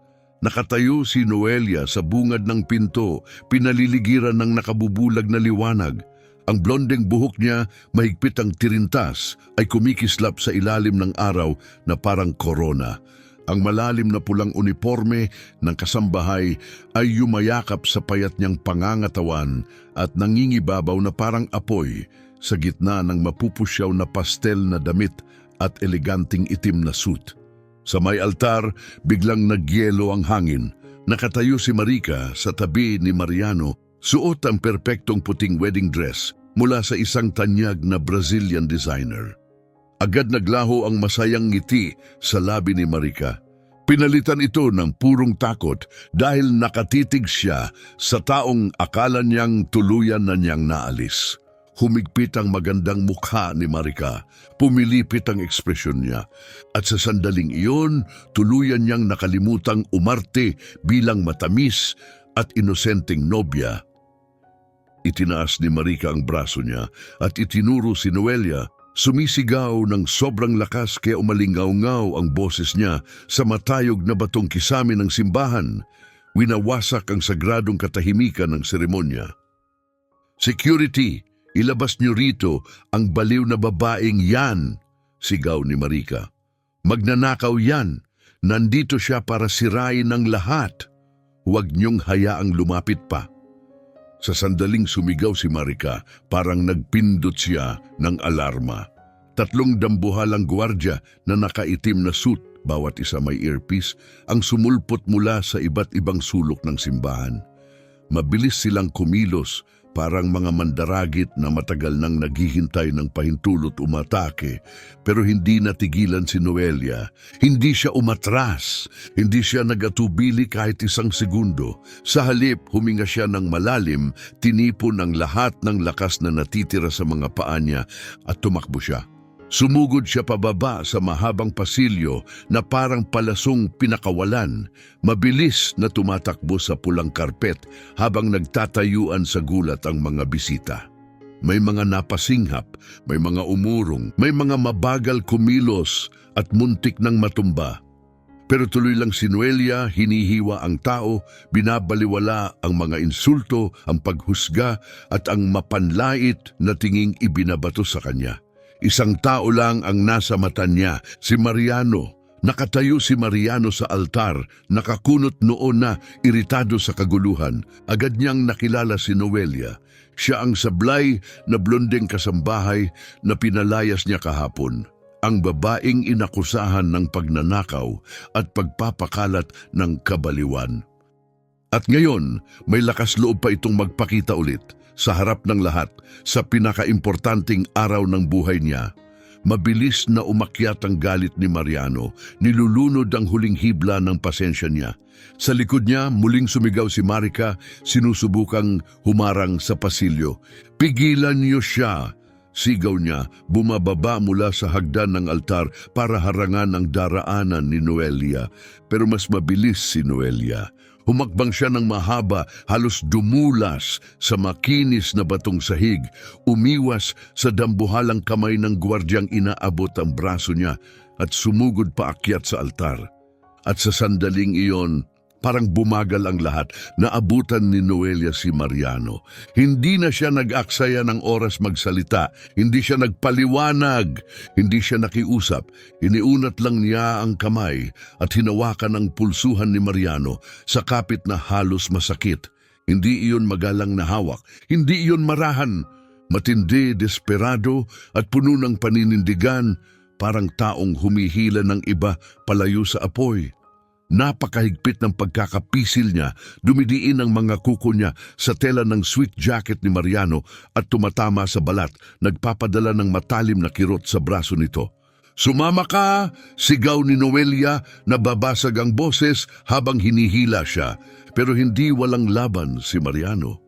Nakatayo si Noelia sa bungad ng pinto, pinaliligiran ng nakabubulag na liwanag. Ang blondeng buhok niya, mahigpit ang tirintas, ay kumikislap sa ilalim ng araw na parang korona. Ang malalim na pulang uniforme ng kasambahay ay yumayakap sa payat niyang pangangatawan at nangingibabaw na parang apoy sa gitna ng mapupusyaw na pastel na damit at eleganting itim na suit. Sa may altar, biglang nagyelo ang hangin. Nakatayo si Marica sa tabi ni Mariano, suot ang perpektong puting wedding dress mula sa isang tanyag na Brazilian designer. Agad naglaho ang masayang ngiti sa labi ni Marica. Pinalitan ito ng purong takot dahil nakatitig siya sa taong akala niyang tuluyan na niyang naalis. Humigpit ang magandang mukha ni Marica, pumilipit ang ekspresyon niya, at sa sandaling iyon, tuluyan niyang nakalimutang umarte bilang matamis at inosenteng nobya. Itinaas ni Marica ang braso niya at itinuro si Noelia. Sumisigaw ng sobrang lakas kaya umalingaw-ngaw ang boses niya sa matayog na batong kisame ng simbahan. Winawasak ang sagradong katahimikan ng seremonya. "Security! Ilabas niyo rito ang baliw na babaeng yan!" sigaw ni Marica. "Magnanakaw yan! Nandito siya para sirain ang lahat. Huwag niyong hayaang lumapit pa. Sa sandaling sumigaw si Marika, parang nagpindot siya ng alarma. 3 dambuhalang gwardya na nakaitim na suit, bawat isa may earpiece, ang sumulpot mula sa iba't ibang sulok ng simbahan. Mabilis silang kumilos, parang mga mandaragit na matagal nang naghihintay ng pahintulot umatake, pero hindi natigilan si Noelia. Hindi siya umatras, hindi siya nagatubili kahit 1 segundo. Sa halip, huminga siya ng malalim, tinipon ang lahat ng lakas na natitira sa mga paa niya at tumakbo siya. Sumugod siya pababa sa mahabang pasilyo na parang palasong pinakawalan, mabilis na tumatakbo sa pulang karpet habang nagtatayuan sa gulat ang mga bisita. May mga napasinghap, may mga umurong, may mga mabagal kumilos at muntik ng matumba. Pero tuloy lang si Noelia, hinihiwa ang tao, binabaliwala ang mga insulto, ang paghusga at ang mapanlait na tinging ibinabato sa kanya. 1 tao lang ang nasa mata niya, si Mariano. Nakatayo si Mariano sa altar, nakakunot noon na iritado sa kaguluhan. Agad niyang nakilala si Noelia. Siya ang sablay na blondeng kasambahay na pinalayas niya kahapon. Ang babaeng inakusahan ng pagnanakaw at pagpapakalat ng kabaliwan. At ngayon, may lakas loob pa itong magpakita ulit. Sa harap ng lahat, sa pinakaimportanteng araw ng buhay niya, mabilis na umakyat ang galit ni Mariano, nilulunod ang huling hibla ng pasensya niya. Sa likod niya, muling sumigaw si Marika, sinusubukang humarang sa pasilyo. "Pigilan niyo siya!" Sigaw niya, bumababa mula sa hagdan ng altar para harangan ang daraanan ni Noelia. Pero mas mabilis si Noelia. Humakbang siya ng mahaba, halos dumulas sa makinis na batong sahig. Umiwas sa dambuhalang kamay ng gwardyang inaabot ang braso niya at sumugod paakyat sa altar. At sa sandaling iyon, parang bumagal ang lahat. Naabutan ni Noelia si Mariano. Hindi na siya nag-aksaya ng oras magsalita. Hindi siya nagpaliwanag. Hindi siya nakiusap. Iniunat lang niya ang kamay at hinawakan ang pulsuhan ni Mariano sa kapit na halos masakit. Hindi iyon magalang na hawak. Hindi iyon marahan. Matindi, desperado at puno ng paninindigan. Parang taong humihila ng iba palayo sa apoy. Napakahigpit ng pagkakapisil niya, dumidiin ang mga kuko niya sa tela ng sweat jacket ni Mariano at tumatama sa balat, nagpapadala ng matalim na kirot sa braso nito. "Sumama ka!" Sigaw ni Noelia, nababasag ang boses habang hinihila siya, pero hindi walang laban si Mariano.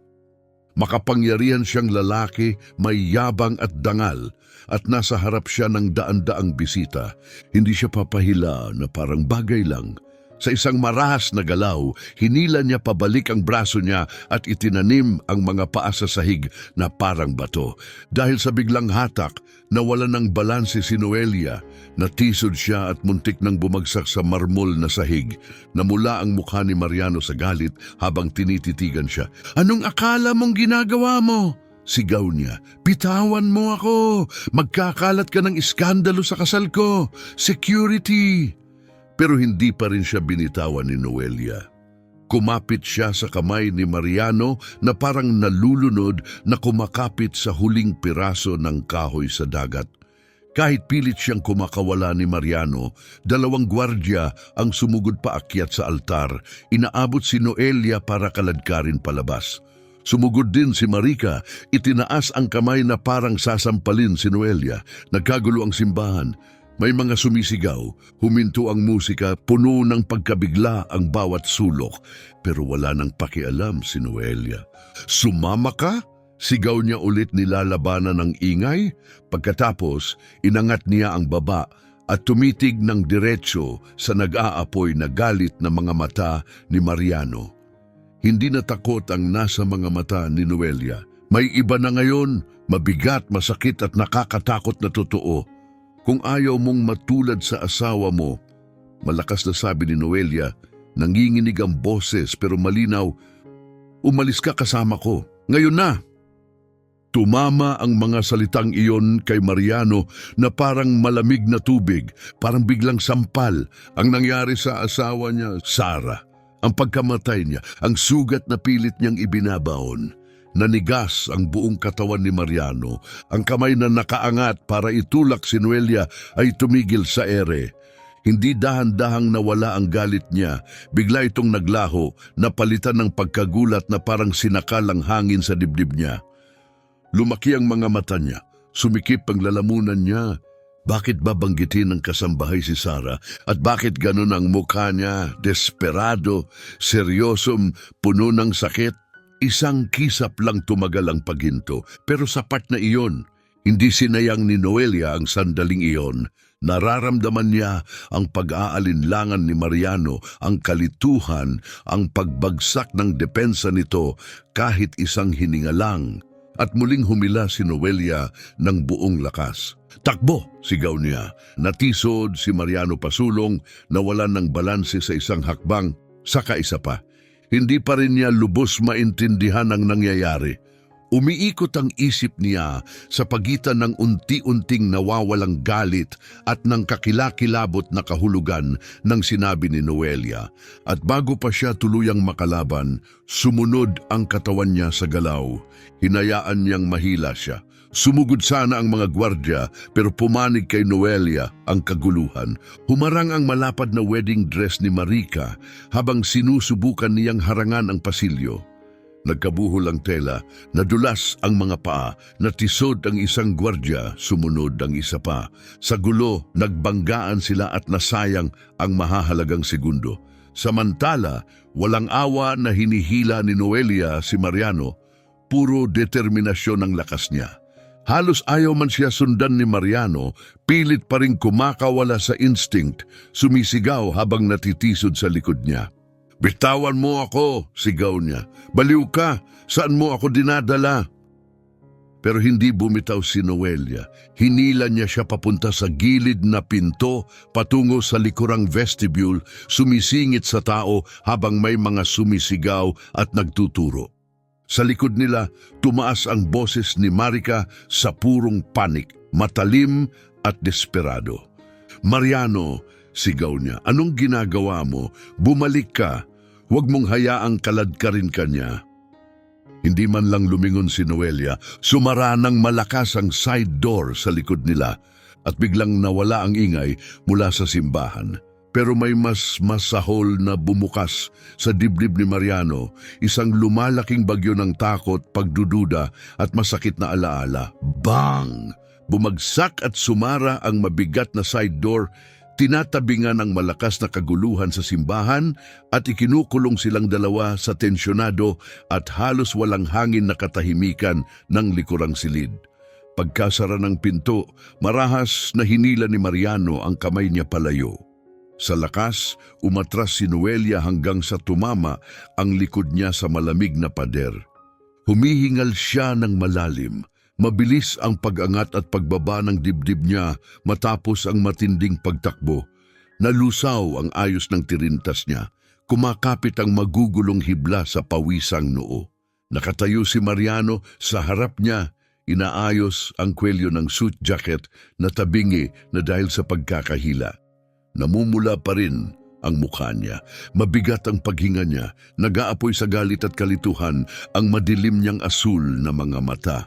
Makapangyarihan siyang lalaki, may yabang at dangal, at nasa harap siya ng daan-daang bisita. Hindi siya papahila na parang bagay lang. Sa isang marahas na galaw, hinila niya pabalik ang braso niya at itinanim ang mga paa sa sahig na parang bato. Dahil sa biglang hatak, nawala ng balanse si Noelia. Natisod siya at muntik nang bumagsak sa marmol na sahig. Namula ang mukha ni Mariano sa galit habang tinititigan siya. "Anong akala mong ginagawa mo?" Sigaw niya. "Bitawan mo ako! Magkakalat ka ng iskandalo sa kasal ko! Security!" Pero hindi pa rin siya binitawan ni Noelia. Kumapit siya sa kamay ni Mariano na parang nalulunod na kumakapit sa huling piraso ng kahoy sa dagat. Kahit pilit siyang kumakawala ni Mariano, 2 gwardya ang sumugod paakyat sa altar. Inaabot si Noelia para kaladkarin palabas. Sumugod din si Marika, itinaas ang kamay na parang sasampalin si Noelia. Nagkagulo ang simbahan. May mga sumisigaw, huminto ang musika, puno ng pagkabigla ang bawat sulok, pero wala nang pakialam si Noelia. "Sumama ka?" Sigaw niya ulit, nilalabanan ng ingay. Pagkatapos, inangat niya ang baba at tumitig ng diretso sa nag-aapoy na galit na mga mata ni Mariano. Hindi na takot ang nasa mga mata ni Noelia. May iba na ngayon, mabigat, masakit at nakakatakot na totoo. "Kung ayaw mong matulad sa asawa mo," malakas na sabi ni Noelia, nanginginig ang boses pero malinaw, "umalis ka kasama ko. Ngayon na!" Tumama ang mga salitang iyon kay Mariano na parang malamig na tubig, parang biglang sampal ang nangyari sa asawa niya, Sarah. Ang pagkamatay niya, ang sugat na pilit niyang ibinabaon. Nanigas ang buong katawan ni Mariano. Ang kamay na nakaangat para itulak si Noelia ay tumigil sa ere. Hindi dahan-dahang nawala ang galit niya. Bigla itong naglaho, napalitan ng pagkagulat na parang sinakal ang hangin sa dibdib niya. Lumaki ang mga mata niya, sumikip ang lalamunan niya. Bakit ba banggitin ng kasambahay si Sarah? At bakit ganun ang mukha niya? Desperado, seryosom, puno ng sakit. Isang kisap lang tumagal ang paghinto, pero sapat na iyon. Hindi sinayang ni Noelia ang sandaling iyon. Nararamdaman niya ang pag-aalinlangan ni Mariano, ang kalituhan, ang pagbagsak ng depensa nito kahit isang hininga lang. At muling humila si Noelia ng buong lakas. Takbo! Sigaw niya. Natisod si Mariano pasulong, nawalan ng balanse sa isang hakbang, saka isa pa. Hindi pa rin niya lubos maintindihan ang nangyayari. Umiikot ang isip niya sa pagitan ng unti-unting nawawalang galit at ng kakilakilabot na kahulugan ng sinabi ni Noelia. At bago pa siya tuluyang makalaban, sumunod ang katawan niya sa galaw. Hinayaan niyang mahila siya. Sumugod sana ang mga gwardya pero pumanig kay Noelia ang kaguluhan. Humarang ang malapad na wedding dress ni Marika habang sinusubukan niyang harangan ang pasilyo. Nagkabuhol ang tela, nadulas ang mga paa, natisod ang isang gwardya, sumunod ang isa pa. Sa gulo, nagbanggaan sila at nasayang ang mahahalagang segundo. Samantala, walang awa na hinihila ni Noelia si Mariano, puro determinasyon ang lakas niya. Halos ayaw man siya sundan ni Mariano, pilit pa rin kumakawala sa instinct, sumisigaw habang natitisod sa likod niya. Bitawan mo ako, sigaw niya. Baliw ka, saan mo ako dinadala? Pero hindi bumitaw si Noelia. Hinila niya siya papunta sa gilid na pinto, patungo sa likurang vestibule, sumisingit sa tao habang may mga sumisigaw at nagtuturo. Sa likod nila, tumaas ang boses ni Marika sa purong panik, matalim at desperado. Mariano, sigaw niya, anong ginagawa mo? Bumalik ka. Huwag mong hayaang kaladkarin ka niya. Hindi man lang lumingon si Noelia, sumara ng malakas ang side door sa likod nila at biglang nawala ang ingay mula sa simbahan. Pero may mas masahol na bumukas sa dibdib ni Mariano, isang lumalaking bagyo ng takot, pagdududa at masakit na alaala. Bang! Bumagsak at sumara ang mabigat na side door, tinatabingan ang malakas na kaguluhan sa simbahan at ikinukulong silang dalawa sa tensyonado at halos walang hangin na katahimikan ng likurang silid. Pagkasara ng pinto, marahas na hinila ni Mariano ang kamay niya palayo. Sa lakas, umatras si Noelia hanggang sa tumama ang likod niya sa malamig na pader. Humihingal siya ng malalim. Mabilis ang pag-angat at pagbaba ng dibdib niya matapos ang matinding pagtakbo. Nalusaw ang ayos ng tirintas niya. Kumakapit ang magugulong hibla sa pawisang noo. Nakatayo si Mariano sa harap niya. Inaayos ang kwelyo ng suit jacket na tabingi na dahil sa pagkakahila. Namumula pa rin ang mukha niya. Mabigat ang paghinga niya. Nag-aapoy sa galit at kalituhan ang madilim niyang asul na mga mata.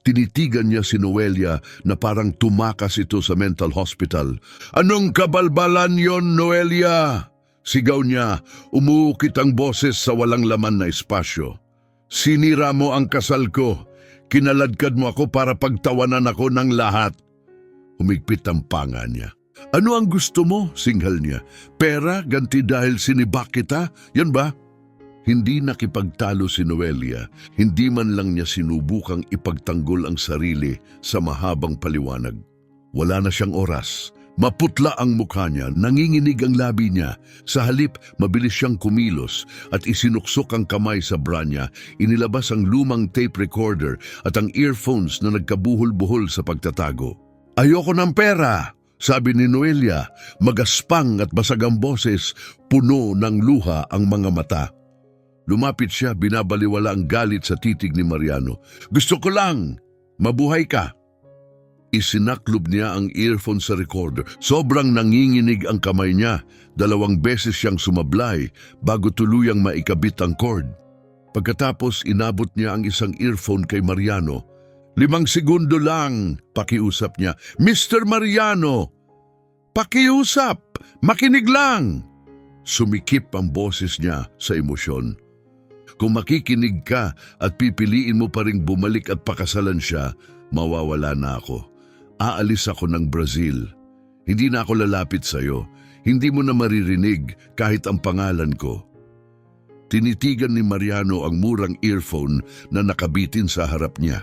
Tinitigan niya si Noelia na parang tumakas ito sa mental hospital. Anong kabalbalan yon, Noelia? Sigaw niya, umuukit ang boses sa walang laman na espasyo. Sinira mo ang kasal ko. Kinaladkad mo ako para pagtawanan ako ng lahat. Humigpit ang panga niya. Ano ang gusto mo? Singhal niya. Pera, ganti dahil sinibak kita? Yan ba? Hindi nakipagtalo si Noelia. Hindi man lang niya sinubukang ipagtanggol ang sarili sa mahabang paliwanag. Wala na siyang oras. Maputla ang mukha niya, nanginginig ang labi niya. Sa halip, mabilis siyang kumilos at isinuksok ang kamay sa bra niya. Inilabas ang lumang tape recorder at ang earphones na nagkabuhol-buhol sa pagtatago. Ayoko ng pera! Sabi ni Noelia, magaspang at basag ang boses, puno ng luha ang mga mata. Lumapit siya, binabaliwala ang galit sa titig ni Mariano. Gusto ko lang, mabuhay ka. Isinaklob niya ang earphone sa recorder. Sobrang nanginginig ang kamay niya. 2 beses siyang sumablay bago tuluyang maikabit ang cord. Pagkatapos inabot niya ang isang earphone kay Mariano. 5 segundo lang, pakiusap niya. Mr. Mariano, pakiusap, makinig lang. Sumikip ang boses niya sa emosyon. Kung makikinig ka at pipiliin mo pa ring bumalik at pakasalan siya, mawawala na ako. Aalis ako ng Brazil. Hindi na ako lalapit sa'yo. Hindi mo na maririnig kahit ang pangalan ko. Tinitigan ni Mariano ang murang earphone na nakabitin sa harap niya.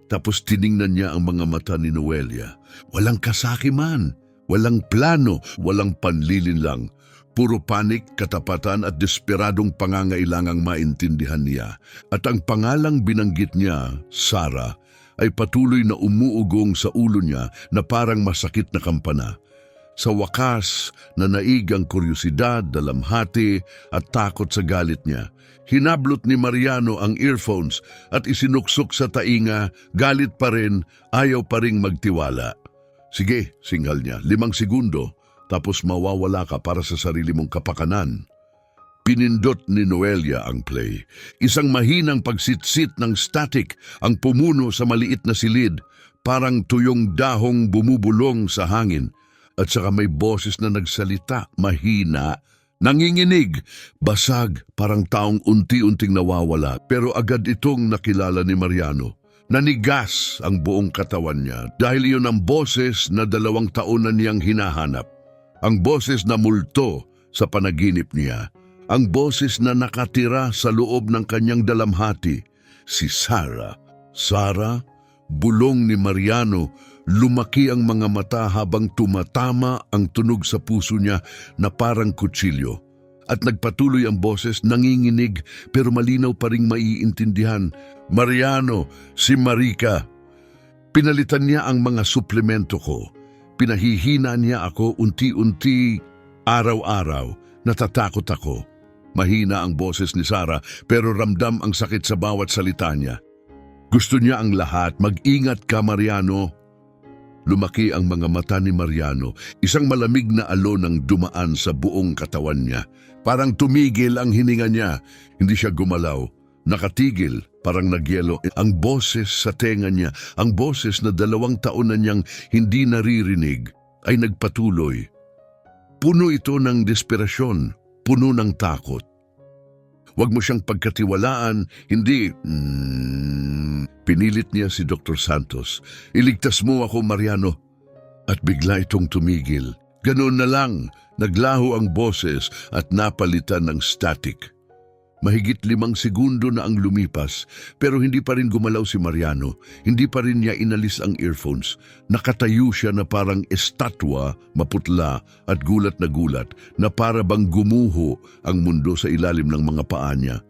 Tapos tiningnan niya ang mga mata ni Noelia. Walang kasakiman, walang plano, walang panlilinlang. Puro panik, katapatan at desperadong pangangailangang maintindihan niya. At ang pangalang binanggit niya, Sarah, ay patuloy na umuugong sa ulo niya na parang masakit na kampana. Sa wakas, nanaig ang kuryosidad, dalamhati at takot sa galit niya. Hinablot ni Mariano ang earphones at isinuksok sa tainga, galit pa rin, ayaw pa ring magtiwala. Sige, singhal niya, 5 segundo. Tapos mawawala ka para sa sarili mong kapakanan. Pinindot ni Noelia ang play. Isang mahinang pagsitsit ng static ang pumuno sa maliit na silid, parang tuyong dahong bumubulong sa hangin. At saka may boses na nagsalita, mahina, nanginginig, basag, parang taong unti-unting nawawala. Pero agad itong nakilala ni Mariano. Nanigas ang buong katawan niya dahil iyon ang boses na 2 taon na niyang hinahanap. Ang boses na multo sa panaginip niya, ang boses na nakatira sa loob ng kanyang dalamhati, si Sarah. Sarah, bulong ni Mariano, lumaki ang mga mata habang tumatama ang tunog sa puso niya na parang kutsilyo. At nagpatuloy ang boses, nanginginig pero malinaw pa ring maiintindihan. Mariano, si Marika. Pinalitan niya ang mga suplemento ko. Pinahihina niya ako unti-unti, araw-araw. Natatakot ako. Mahina ang boses ni Sarah pero ramdam ang sakit sa bawat salita niya. Gusto niya ang lahat. Mag-ingat ka, Mariano. Lumaki ang mga mata ni Mariano. Isang malamig na alon ang dumaan sa buong katawan niya. Parang tumigil ang hininga niya. Hindi siya gumalaw. Nakatigil, parang nagyelo. Ang boses sa tenga niya, ang boses na 2 taon na niyang hindi naririnig, ay nagpatuloy. Puno ito ng desperasyon, puno ng takot. Huwag mo siyang pagkatiwalaan, hindi... Pinilit niya si Dr. Santos. Iligtas mo ako, Mariano. At bigla itong tumigil. Ganoon na lang, naglaho ang boses at napalitan ng static. Mahigit 5 segundo na ang lumipas, pero hindi pa rin gumalaw si Mariano. Hindi pa rin niya inalis ang earphones. Nakatayo siya na parang estatwa, maputla at gulat na para bang gumuho ang mundo sa ilalim ng mga paa niya.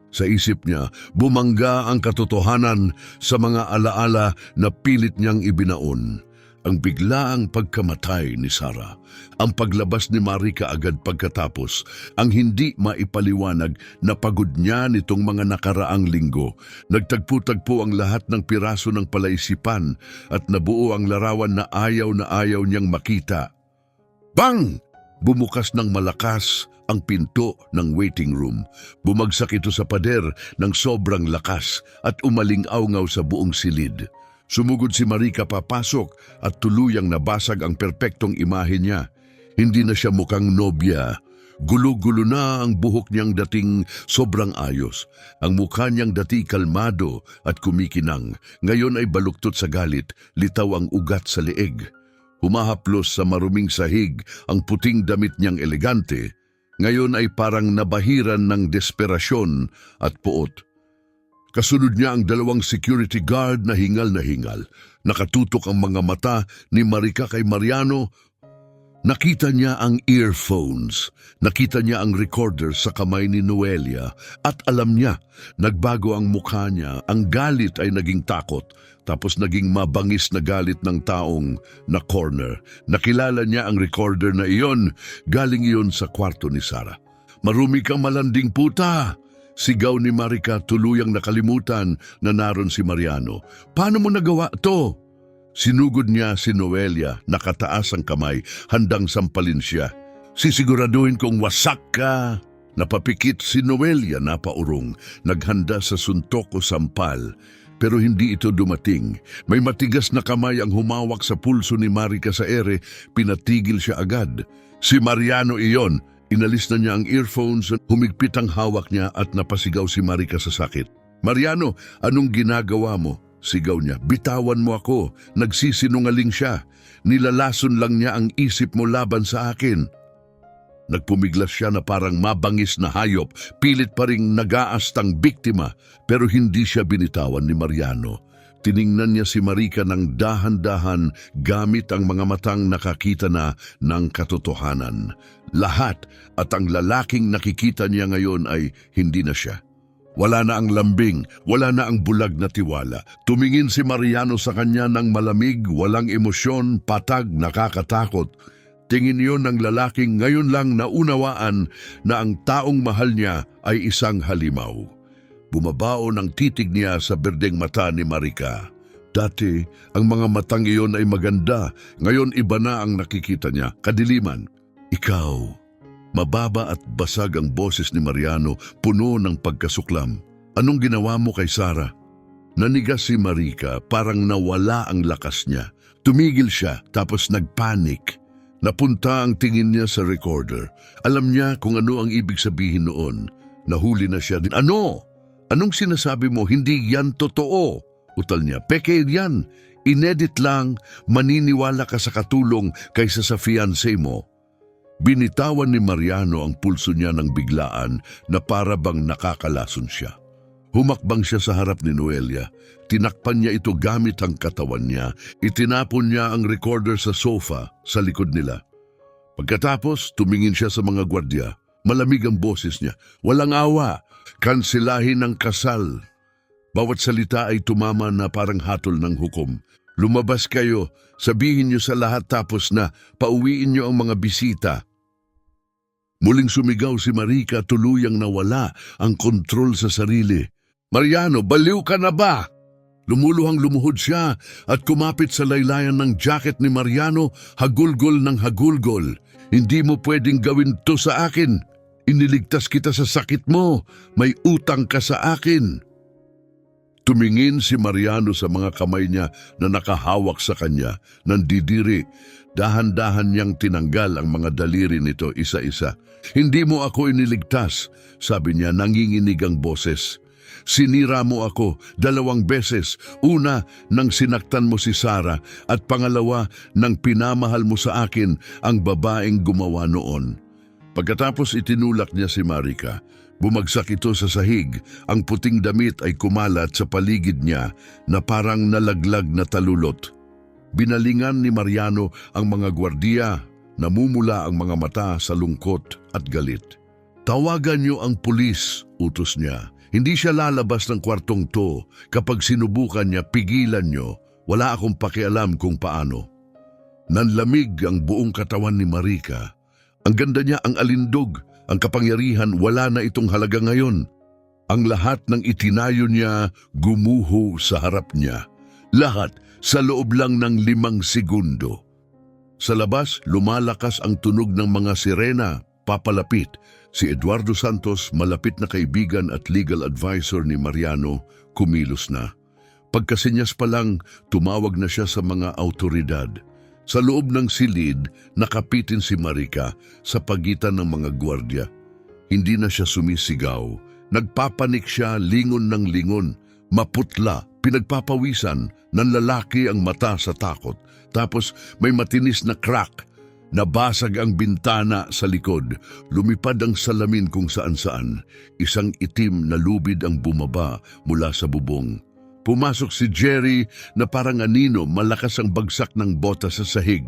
Sa isip niya, bumangga ang katotohanan sa mga alaala na pilit niyang ibinaon. Ang biglaang pagkamatay ni Sarah, ang paglabas ni Marika agad pagkatapos, ang hindi maipaliwanag na pagod niya nitong mga nakaraang linggo. Nagtagpo-tagpo ang lahat ng piraso ng palaisipan at nabuo ang larawan na ayaw niyang makita. Bang! Bumukas ng malakas ang pinto ng waiting room. Bumagsak ito sa pader ng sobrang lakas at umaling-awngaw sa buong silid. Sumugod si Marika papasok at tuluyang nabasag ang perpektong imahe niya. Hindi na siya mukhang nobya. Gulo-gulo na ang buhok niyang dating sobrang ayos. Ang mukha niyang dati kalmado at kumikinang. Ngayon ay baluktot sa galit, litaw ang ugat sa leeg. Humahaplos sa maruming sahig ang puting damit niyang elegante. Ngayon ay parang nabahiran ng desperasyon at puot. Kasunod niya ang 2 security guard na hingal. Nakatutok ang mga mata ni Marika kay Mariano. Nakita niya ang earphones. Nakita niya ang recorder sa kamay ni Noelia. At alam niya, nagbago ang mukha niya. Ang galit ay naging takot. Tapos naging mabangis na galit ng taong na corner. Nakilala niya ang recorder na iyon. Galing iyon sa kwarto ni Sarah. Marumi kang malanding puta. Sigaw ni Marica, tuluyang nakalimutan na naroon si Mariano. Paano mo nagawa to? Sinugod niya si Noelia, nakataas ang kamay, handang sampalin siya. Sisiguraduhin kong wasak ka. Napapikit si Noelia, napaurong, naghanda sa suntok o sampal. Pero hindi ito dumating. May matigas na kamay ang humawak sa pulso ni Marica sa ere, pinatigil siya agad. Si Mariano iyon. Inalis na niya ang earphones, humigpit ang hawak niya at napasigaw si Marica sa sakit. Mariano, anong ginagawa mo? Sigaw niya, bitawan mo ako. Nagsisinungaling siya. Nilalason lang niya ang isip mo laban sa akin. Nagpumiglas siya na parang mabangis na hayop, pilit pa ring nag-aastang biktima, pero hindi siya binitawan ni Mariano. Tiningnan niya si Marica ng dahan-dahan gamit ang mga matang nakakita na ng katotohanan. Lahat at ang lalaking nakikita niya ngayon ay hindi na siya. Wala na ang lambing, wala na ang bulag na tiwala. Tumingin si Mariano sa kanya ng malamig, walang emosyon, patag, nakakatakot. Tingin yun ng lalaking ngayon lang naunawaan na ang taong mahal niya ay isang halimaw. Bumabao ng titig niya sa berdeng mata ni Marica. Dati, ang mga matang iyon ay maganda. Ngayon iba na ang nakikita niya, kadiliman. Ikaw, mababa at basag ang boses ni Mariano, puno ng pagkasuklam. Anong ginawa mo kay Sarah? Nanigas si Marica, parang nawala ang lakas niya. Tumigil siya, tapos nagpanik. Napunta ang tingin niya sa recorder. Alam niya kung ano ang ibig sabihin noon. Nahuli na siya din. Ano? Anong sinasabi mo? Hindi yan totoo. Utal niya. Peke yan. Inedit lang. Maniniwala ka sa katulong kaysa sa fiancé mo. Binitawan ni Mariano ang pulso niya ng biglaan na para bang nakakalason siya. Humakbang siya sa harap ni Noelia. Tinakpan niya ito gamit ang katawan niya. Itinapon niya ang recorder sa sofa sa likod nila. Pagkatapos, tumingin siya sa mga gwardya. Malamig ang boses niya. Walang awa. Kansilahin ang kasal. Bawat salita ay tumama na parang hatol ng hukom. Lumabas kayo, sabihin niyo sa lahat tapos na pauwiin niyo ang mga bisita. Muling sumigaw si Marica, tuluyang nawala ang kontrol sa sarili. Mariano, baliw ka na ba? Lumuluhang lumuhod siya at kumapit sa laylayan ng jacket ni Mariano, hagulgol ng hagulgol. Hindi mo pwedeng gawin to sa akin. Iniligtas kita sa sakit mo. May utang ka sa akin. Tumingin si Mariano sa mga kamay niya na nakahawak sa kanya, nandidiri. Dahan-dahan niyang tinanggal ang mga daliri nito isa-isa. Hindi mo ako iniligtas, sabi niya, nanginginig ang boses. Sinira mo ako 2 beses. Una, nang sinaktan mo si Sarah at pangalawa, nang pinamahal mo sa akin ang babaeng gumawa noon. Pagkatapos itinulak niya si Marica. Bumagsak ito sa sahig. Ang puting damit ay kumalat sa paligid niya na parang nalaglag na talulot. Binalingan ni Mariano ang mga gwardiya. Namumula ang mga mata sa lungkot at galit. Tawagan niyo ang pulis, utos niya. Hindi siya lalabas ng kwartong to. Kapag sinubukan niya, pigilan niyo. Wala akong pakialam kung paano. Nanlamig ang buong katawan ni Marica. Ang ganda niya, ang alindog, ang kapangyarihan, wala na itong halaga ngayon. Ang lahat ng itinayo niya gumuho sa harap niya. Lahat sa loob lang ng 5 segundo. Sa labas, lumalakas ang tunog ng mga sirena, papalapit. Si Eduardo Santos, malapit na kaibigan at legal advisor ni Mariano, kumilos na. Pagkasinyas pa lang, tumawag na siya sa mga autoridad. Sa loob ng silid, nakapitin si Marica sa pagitan ng mga gwardya. Hindi na siya sumisigaw. Nagpapanik siya, lingon ng lingon. Maputla, pinagpapawisan, nanlalaki ang mata sa takot. Tapos may matinis na crack. Nabasag ang bintana sa likod. Lumipad ang salamin kung saan-saan. Isang itim na lubid ang bumaba mula sa bubong. Pumasok si Jerry na parang anino, malakas ang bagsak ng bota sa sahig.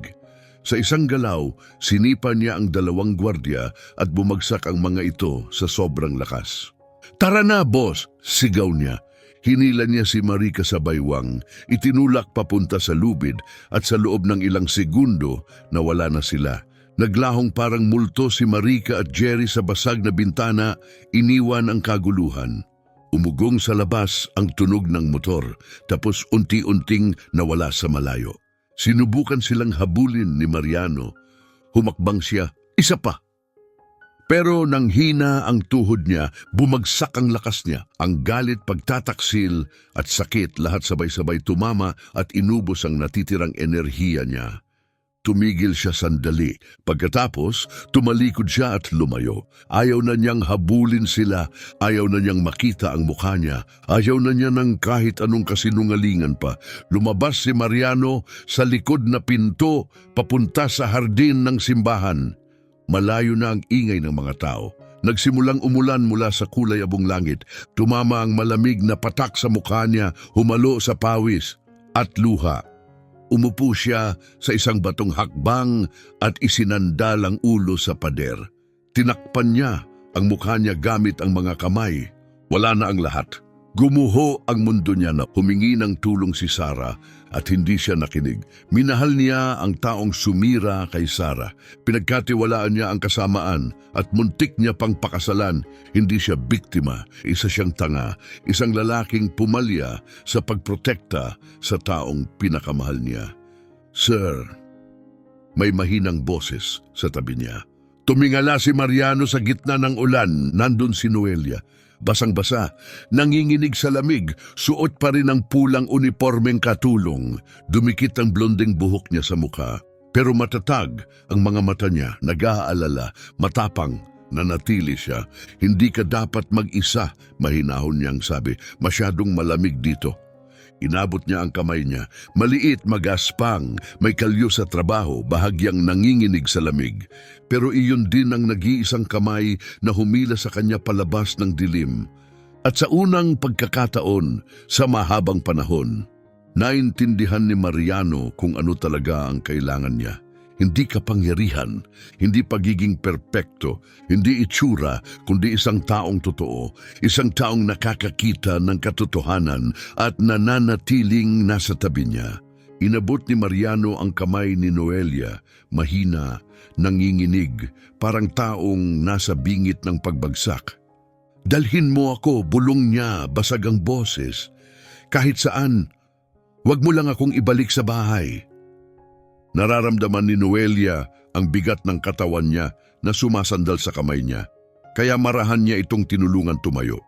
Sa isang galaw, sinipa niya ang 2 gwardya at bumagsak ang mga ito sa sobrang lakas. Tara na, boss! Sigaw niya. Hinila niya si Marica sa baywang, itinulak papunta sa lubid at sa loob ng ilang segundo nawala na sila. Naglahong parang multo si Marika at Jerry sa basag na bintana, iniwan ang kaguluhan. Umugong sa labas ang tunog ng motor, tapos unti-unting nawala sa malayo. Sinubukan silang habulin ni Mariano. Humakbang siya, isa pa. Pero nang hina ang tuhod niya, bumagsak ang lakas niya. Ang galit, pagtataksil at sakit lahat sabay-sabay tumama at inubos ang natitirang enerhiya niya. Tumigil siya sandali. Pagkatapos, tumalikod siya at lumayo. Ayaw na niyang habulin sila. Ayaw na niyang makita ang mukha niya. Ayaw na niya ng kahit anong kasinungalingan pa. Lumabas si Mariano sa likod na pinto papunta sa hardin ng simbahan. Malayo na ang ingay ng mga tao. Nagsimulang umulan mula sa kulay abong langit. Tumama ang malamig na patak sa mukha niya, humalo sa pawis at luha. Umupo siya sa isang batong hakbang at isinandal ang ulo sa pader. Tinakpan niya ang mukha niya gamit ang mga kamay. Wala na ang lahat. Gumuho ang mundo niya na humingi ng tulong si Sarah at hindi siya nakinig. Minahal niya ang taong sumira kay Sarah. Pinagkatiwalaan niya ang kasamaan at muntik niya pang pakasalan. Hindi siya biktima, isa siyang tanga, isang lalaking pumalya sa pagprotekta sa taong pinakamahal niya. Sir, may mahinang boses sa tabi niya. Tumingala si Mariano sa gitna ng ulan. Nandun si Noelia. Basang-basa, nanginginig sa lamig, suot pa rin ang pulang unipormeng katulong. Dumikit ang blonding buhok niya sa mukha. Pero matatag ang mga mata niya, nag-aalala, matapang, nanatili siya. Hindi ka dapat mag-isa, mahinahon niyang sabi. Masyadong malamig dito. Inabot niya ang kamay niya. Maliit, magaspang, may kalyo sa trabaho, bahagyang nanginginig sa lamig. Pero iyon din ang nag-iisang kamay na humila sa kanya palabas ng dilim. At sa unang pagkakataon, sa mahabang panahon, naintindihan ni Mariano kung ano talaga ang kailangan niya. Hindi kapangyarihan, hindi pagiging perpekto, hindi itsura, kundi isang taong totoo, isang taong nakakakita ng katotohanan at nananatiling nasa tabi niya. Inabot ni Mariano ang kamay ni Noelia, mahina, nanginginig, parang taong nasa bingit ng pagbagsak. Dalhin mo ako, bulong niya, basag ang boses. Kahit saan, wag mo lang akong ibalik sa bahay. Nararamdaman ni Noelia ang bigat ng katawan niya na sumasandal sa kamay niya. Kaya marahan niya itong tinulungan tumayo.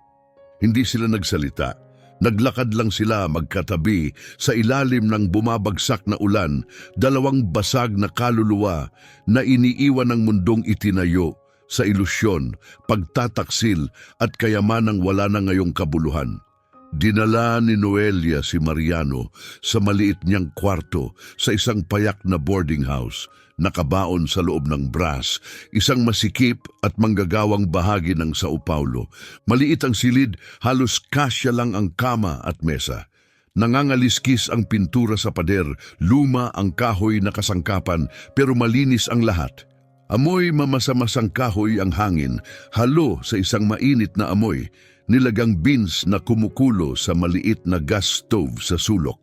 Hindi sila nagsalita. Naglakad lang sila magkatabi sa ilalim ng bumabagsak na ulan, dalawang basag na kaluluwa na iniiwan ng mundong itinayo sa ilusyon, pagtataksil at kayamanang wala na ngayong kabuluhan. Dinala ni Noelia si Mariano sa maliit niyang kwarto sa isang payak na boarding house, nakabaon sa loob ng brass, isang masikip at manggagawang bahagi ng Sao Paulo. Maliit ang silid, halos kasya lang ang kama at mesa. Nangangaliskis ang pintura sa pader, luma ang kahoy na kasangkapan, pero malinis ang lahat. Amoy mamasa-masang kahoy ang hangin, halo sa isang mainit na amoy, nilagang beans na kumukulo sa maliit na gas stove sa sulok.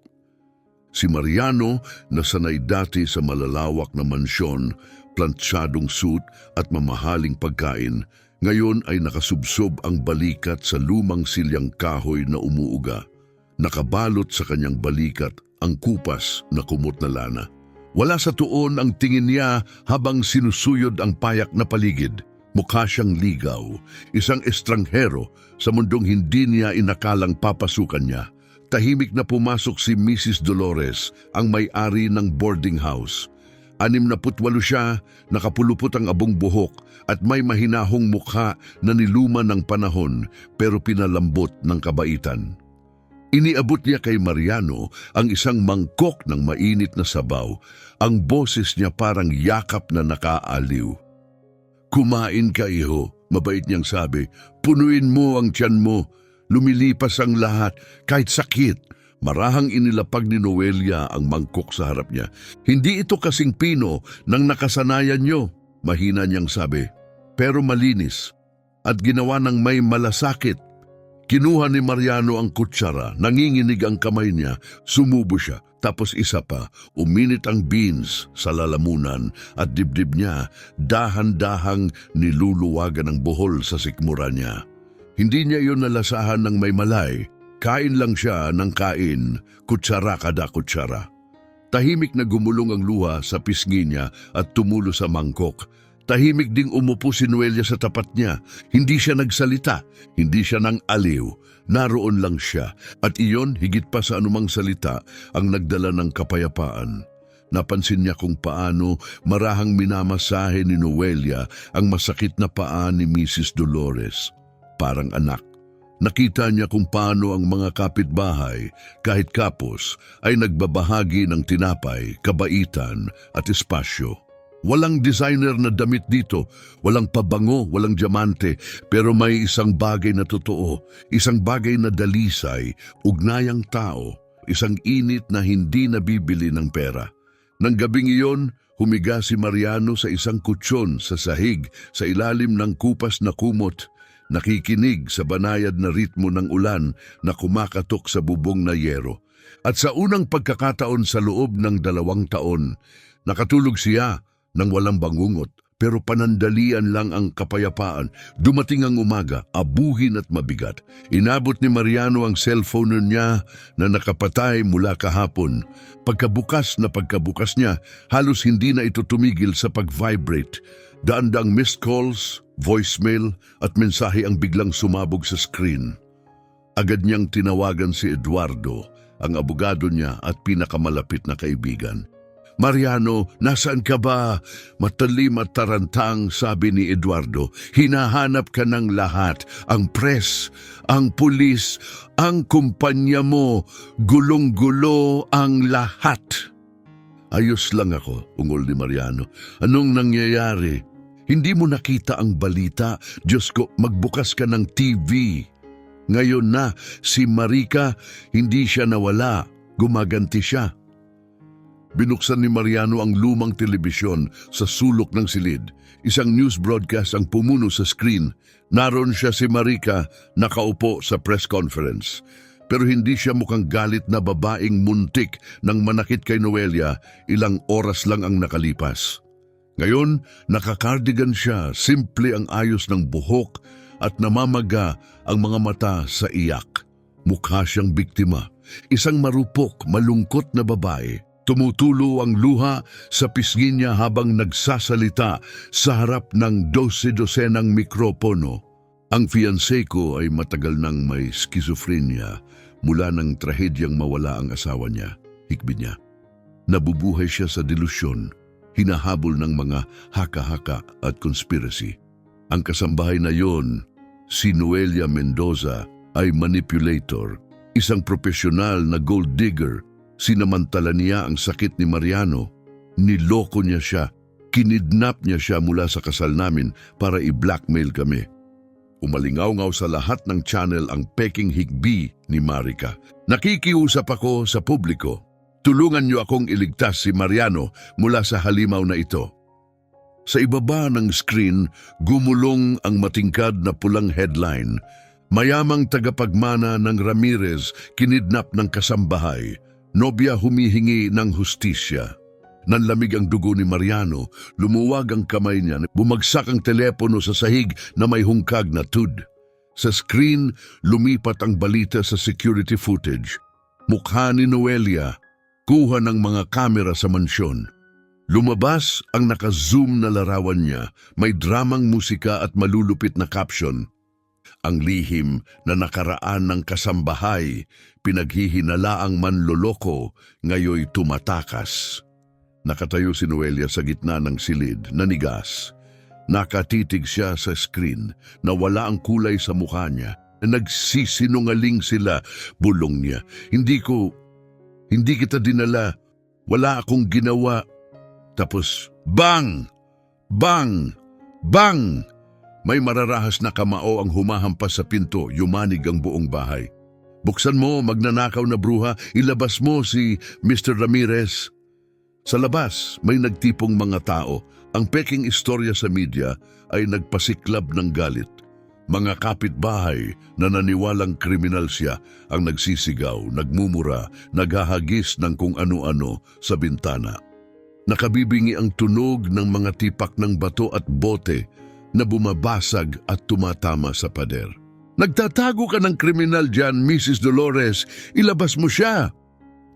Si Mariano, na sanay dati sa malalawak na mansyon, plantsadong suit at mamahaling pagkain, ngayon ay nakasubsob ang balikat sa lumang silyang kahoy na umuuga. Nakabalot sa kanyang balikat ang kupas na kumot na lana. Wala sa tuon ang tingin niya habang sinusuyod ang payak na paligid. Mukha siyang ligaw, isang estranghero sa mundong hindi niya inakalang papasukan niya. Tahimik na pumasok si Mrs. Dolores, ang may-ari ng boarding house. 68 siya, nakapulupot ang abong buhok at may mahinahong mukha na niluma ng panahon pero pinalambot ng kabaitan. Iniabot niya kay Mariano ang isang mangkok ng mainit na sabaw. Ang boses niya parang yakap na nakaaliw. Kumain ka, iho, mabait niyang sabi. Punuin mo ang tiyan mo. Lumilipas ang lahat, kahit sakit. Marahang inilapag ni Noelia ang mangkok sa harap niya. Hindi ito kasing pino ng nakasanayan niyo, mahina niyang sabi. Pero malinis at ginawa ng may malasakit. Kinuha ni Mariano ang kutsara, nanginginig ang kamay niya, sumubo siya. Tapos isa pa, uminit ang beans sa lalamunan at dibdib niya, dahan-dahang niluluwagan ang buhol sa sikmura niya. Hindi niya iyon nalasahan ng may malay. Kain lang siya ng kain, kutsara kada kutsara. Tahimik na gumulong ang luha sa pisngi niya at tumulo sa mangkok. Tahimik ding umupo si Noelia sa tapat niya. Hindi siya nagsalita, hindi siya nang aliw. Naroon lang siya at iyon higit pa sa anumang salita ang nagdala ng kapayapaan. Napansin niya kung paano marahang minamasahe ni Noelia ang masakit na paa ni Mrs. Dolores. Parang anak. Nakita niya kung paano ang mga kapitbahay, kahit kapos, ay nagbabahagi ng tinapay, kabaitan at espasyo. Walang designer na damit dito, walang pabango, walang diamante, pero may isang bagay na totoo, isang bagay na dalisay, ugnayang tao, isang init na hindi nabibili ng pera. Nang gabing iyon, humiga si Mariano sa isang kutsyon sa sahig sa ilalim ng kupas na kumot, nakikinig sa banayad na ritmo ng ulan na kumakatok sa bubong na yero. At sa unang pagkakataon sa loob ng 2 taon, nakatulog siya nang walang bangungot, pero panandalian lang ang kapayapaan. Dumating ang umaga, abuhin at mabigat. Inabot ni Mariano ang cellphone niya na nakapatay mula kahapon. Pagkabukas niya, halos hindi na ito tumigil sa pag-vibrate. Daandang missed calls, voicemail at mensahe ang biglang sumabog sa screen. Agad niyang tinawagan si Eduardo, ang abogado niya at pinakamalapit na kaibigan. Mariano, nasaan ka ba? Matalim at tarantang, sabi ni Eduardo. Hinahanap ka ng lahat. Ang press, ang pulis, ang kumpanya mo. Gulong-gulo ang lahat. Ayos lang ako, ungol ni Mariano. Anong nangyayari? Hindi mo nakita ang balita? Diyos ko, magbukas ka ng TV. Ngayon na, si Marika, hindi siya nawala. Gumaganti siya. Binuksan ni Mariano ang lumang telebisyon sa sulok ng silid. Isang news broadcast ang pumuno sa screen. Naroon siya si Marika, nakaupo sa press conference. Pero hindi siya mukhang galit na babaeng muntik nang manakit kay Noelia. Ilang oras lang ang nakalipas. Ngayon, nakakardigan siya, simple ang ayos ng buhok at namamaga ang mga mata sa iyak. Mukha siyang biktima. Isang marupok, malungkot na babae. Tumutulo ang luha sa pisngi niya habang nagsasalita sa harap ng 12-dosenang mikropono. Ang fiancé ko ay matagal nang may schizophrenia mula ng trahedyang mawala ang asawa niya, hikbi niya. Nabubuhay siya sa delusyon, hinahabol ng mga haka-haka at conspiracy. Ang kasambahay na yon, si Noelia Mendoza, ay manipulator, isang profesional na gold digger. Sinamantala niya ang sakit ni Mariano. Niloko niya siya. Kinidnap niya siya mula sa kasal namin para i-blackmail kami. Umalingaw-ngaw sa lahat ng channel ang peking higbi ni Marika. Nakikiusap ako sa publiko. Tulungan niyo akong iligtas si Mariano mula sa halimaw na ito. Sa ibaba ng screen, gumulong ang matingkad na pulang headline. Mayamang tagapagmana ng Ramirez kinidnap ng kasambahay. Nobya humihingi ng hustisya. Nanlamig ang dugo ni Mariano, lumuwag ang kamay niya, bumagsak ang telepono sa sahig na may hungkag na tud. Sa screen, lumipat ang balita sa security footage. Mukha ni Noelia, kuha ng mga kamera sa mansyon. Lumabas ang naka-zoom na larawan niya, may dramang musika at malulupit na caption. Ang lihim na nakaraan ng kasambahay, pinaghihinalaang manloloko, ngayoy tumatakas. Nakatayo si Noelia sa gitna ng silid, nanigas. Nakatitig siya sa screen, na wala ang kulay sa mukha niya. Nagsisinungaling sila, bulong niya. Hindi kita dinala. Wala akong ginawa. Tapos, bang! Bang! Bang! May mararahas na kamao ang humahampas sa pinto, yumanig ang buong bahay. Buksan mo, magnanakaw na bruha, ilabas mo si Mr. Ramirez. Sa labas, may nagtipong mga tao. Ang peking istorya sa media ay nagpasiklab ng galit. Mga kapitbahay na naniwalang kriminal siya ang nagsisigaw, nagmumura, naghahagis ng kung ano-ano sa bintana. Nakabibingi ang tunog ng mga tipak ng bato at bote na bumabasag at tumatama sa pader. "Nagtatago ka ng kriminal dyan, Mrs. Dolores. Ilabas mo siya!"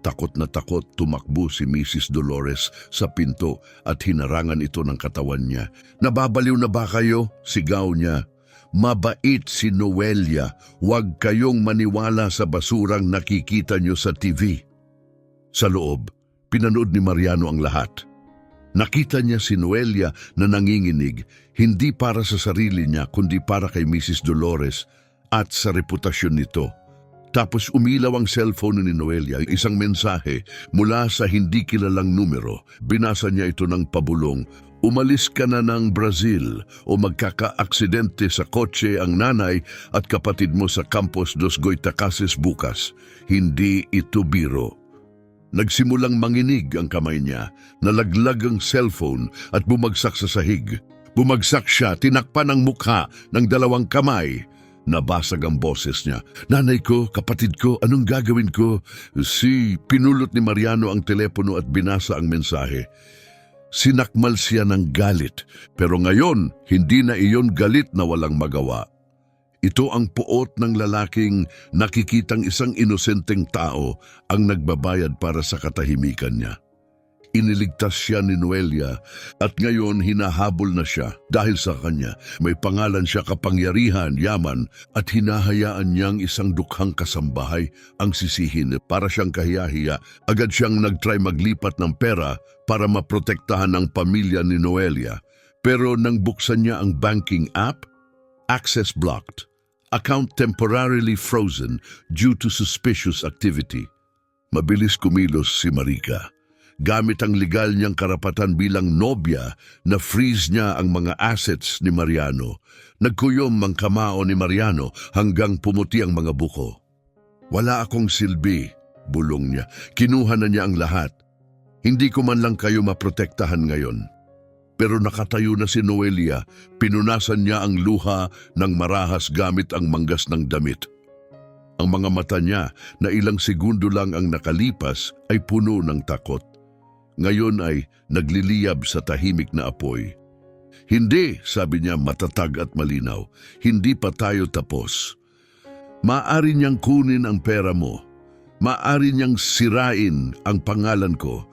Takot na takot tumakbo si Mrs. Dolores sa pinto at hinarangan ito ng katawan niya. "Nababaliw na ba kayo?" sigaw niya. "Mabait si Noelia. Huwag kayong maniwala sa basurang nakikita niyo sa TV." Sa loob, pinanood ni Mariano ang lahat. Nakita niya si Noelia na nanginginig, hindi para sa sarili niya kundi para kay Mrs. Dolores at sa reputasyon nito. Tapos umilaw ang cellphone ni Noelia, isang mensahe mula sa hindi kilalang numero. Binasa niya ito ng pabulong. "Umalis ka na ng Brazil o magkaka-aksidente sa kotse ang nanay at kapatid mo sa Campos dos Goytacases bukas. Hindi ito biro." Nagsimulang manginig ang kamay niya, nalaglag ang cellphone at bumagsak sa sahig. Bumagsak siya, tinakpan ang mukha ng dalawang kamay. Nabasag ang boses niya. "Nanay ko, kapatid ko, anong gagawin ko?" Pinulot ni Mariano ang telepono at binasa ang mensahe. Sinakmal siya ng galit, pero ngayon hindi na iyon galit na walang magawa. Ito ang puot ng lalaking nakikitang isang inosenteng tao ang nagbabayad para sa katahimikan niya. Iniligtas siya ni Noelia at ngayon hinahabol na siya dahil sa kanya. May pangalan siya, kapangyarihan, yaman at hinahayaan niyang isang dukhang kasambahay ang sisihin. Para siyang kahiyahiya, agad siyang nagtry maglipat ng pera para maprotektahan ang pamilya ni Noelia. Pero nang buksan niya ang banking app, access blocked. Account temporarily frozen due to suspicious activity. Mabilis kumilos si Marika. Gamit ang legal niyang karapatan bilang nobya na freeze niya ang mga assets ni Mariano. Nagkuyom ang kamao ni Mariano hanggang pumuti ang mga buko. "Wala akong silbi," bulong niya. "Kinuha na niya ang lahat. Hindi ko man lang kayo maprotektahan ngayon." Pero nakatayo na si Noelia, pinunasan niya ang luha ng marahas gamit ang manggas ng damit. Ang mga mata niya na ilang segundo lang ang nakalipas ay puno ng takot. Ngayon ay nagliliyab sa tahimik na apoy. "Hindi," sabi niya matatag at malinaw, "hindi pa tayo tapos. Maaari niyang kunin ang pera mo. Maaari niyang sirain ang pangalan ko,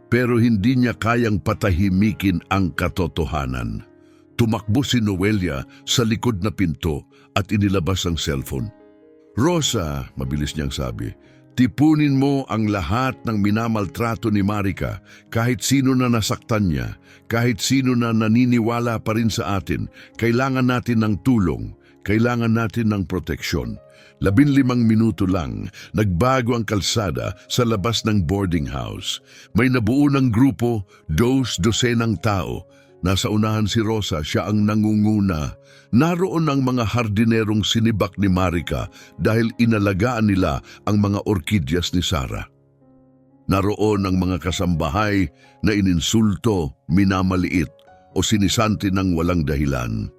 pero hindi niya kayang patahimikin ang katotohanan." Tumakbo si Noelia sa likod na pinto at inilabas ang cellphone. "Rosa," mabilis niyang sabi, "tipunin mo ang lahat ng minamaltrato ni Marika, kahit sino na nasaktan niya, kahit sino na naniniwala pa rin sa atin. Kailangan natin ng tulong, kailangan natin ng proteksyon." 15 minuto lang, nagbago ang kalsada sa labas ng boarding house. May nabuo ng grupo, 2 tao. Nasa unahan si Rosa, siya ang nangunguna. Naroon ang mga hardinerong sinibak ni Marika dahil inalagaan nila ang mga orkidyas ni Sara. Naroon ang mga kasambahay na ininsulto, minamaliit o sinisanti ng walang dahilan.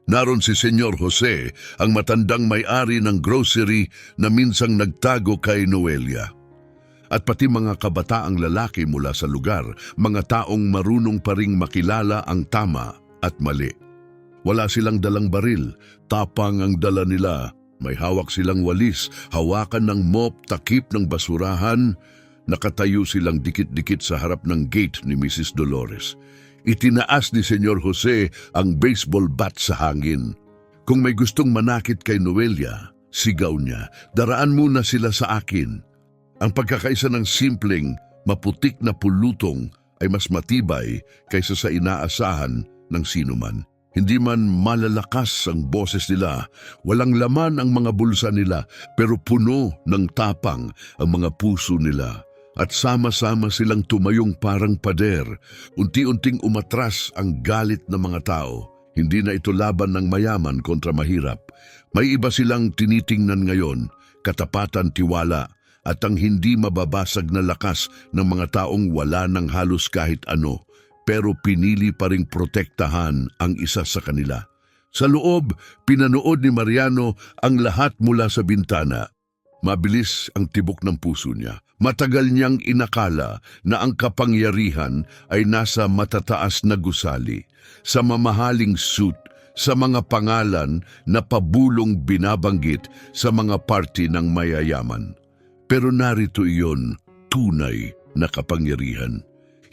Naroon si Senyor Jose, ang matandang may-ari ng grocery na minsang nagtago kay Noelia. At pati mga kabataang lalaki mula sa lugar, mga taong marunong pa ring makilala ang tama at mali. Wala silang dalang baril, tapang ang dala nila. May hawak silang walis, hawakan ng mop, takip ng basurahan. Nakatayo silang dikit-dikit sa harap ng gate ni Mrs. Dolores. Itinaas ni Senyor Jose ang baseball bat sa hangin. Kung may gustong manakit kay Noelia, sigaw niya, "Daraan muna sila sa akin." Ang pagkakaisa ng simpleng, maputik na pulutong ay mas matibay kaysa sa inaasahan ng sinuman. Hindi man malalakas ang boses nila, walang laman ang mga bulsa nila, pero puno ng tapang ang mga puso nila. At sama-sama silang tumayong parang pader. Unti-unting umatras ang galit ng mga tao. Hindi na ito laban ng mayaman kontra mahirap. May iba silang tinitingnan ngayon, katapatan, tiwala, at ang hindi mababasag na lakas ng mga taong wala ng halos kahit ano, pero pinili pa ring protektahan ang isa sa kanila. Sa loob, pinanood ni Mariano ang lahat mula sa bintana. Mabilis ang tibok ng puso niya. Matagal niyang inakala na ang kapangyarihan ay nasa matataas na gusali, sa mamahaling suit, sa mga pangalan na pabulong binabanggit sa mga party ng mayayaman. Pero narito iyon, tunay na kapangyarihan.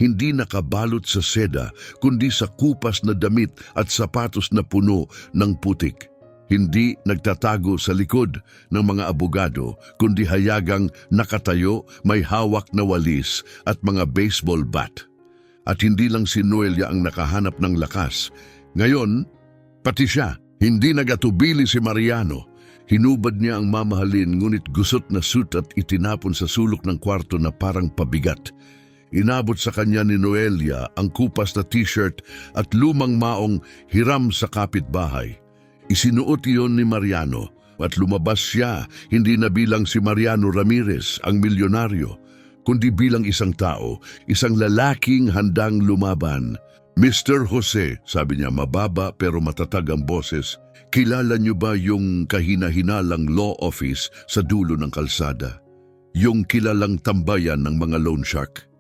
Hindi nakabalot sa seda, kundi sa kupas na damit at sapatos na puno ng putik. Hindi nagtatago sa likod ng mga abogado, kundi hayagang nakatayo, may hawak na walis at mga baseball bat. At hindi lang si Noelia ang nakahanap ng lakas. Ngayon, pati siya, hindi nagatubili si Mariano. Hinubad niya ang mamahalin ngunit gusot na suit at itinapon sa sulok ng kwarto na parang pabigat. Inabot sa kanya ni Noelia ang kupas na t-shirt at lumang maong hiram sa kapitbahay. Isinuot iyon ni Mariano at lumabas siya hindi na bilang si Mariano Ramirez ang milyonaryo, kundi bilang isang tao, isang lalaking handang lumaban. Mr. Jose, sabi niya, mababa pero matatag ang boses, kilala niyo ba yung kahina-hinalang law office sa dulo ng kalsada? Yung kilalang tambayan ng mga loan shark?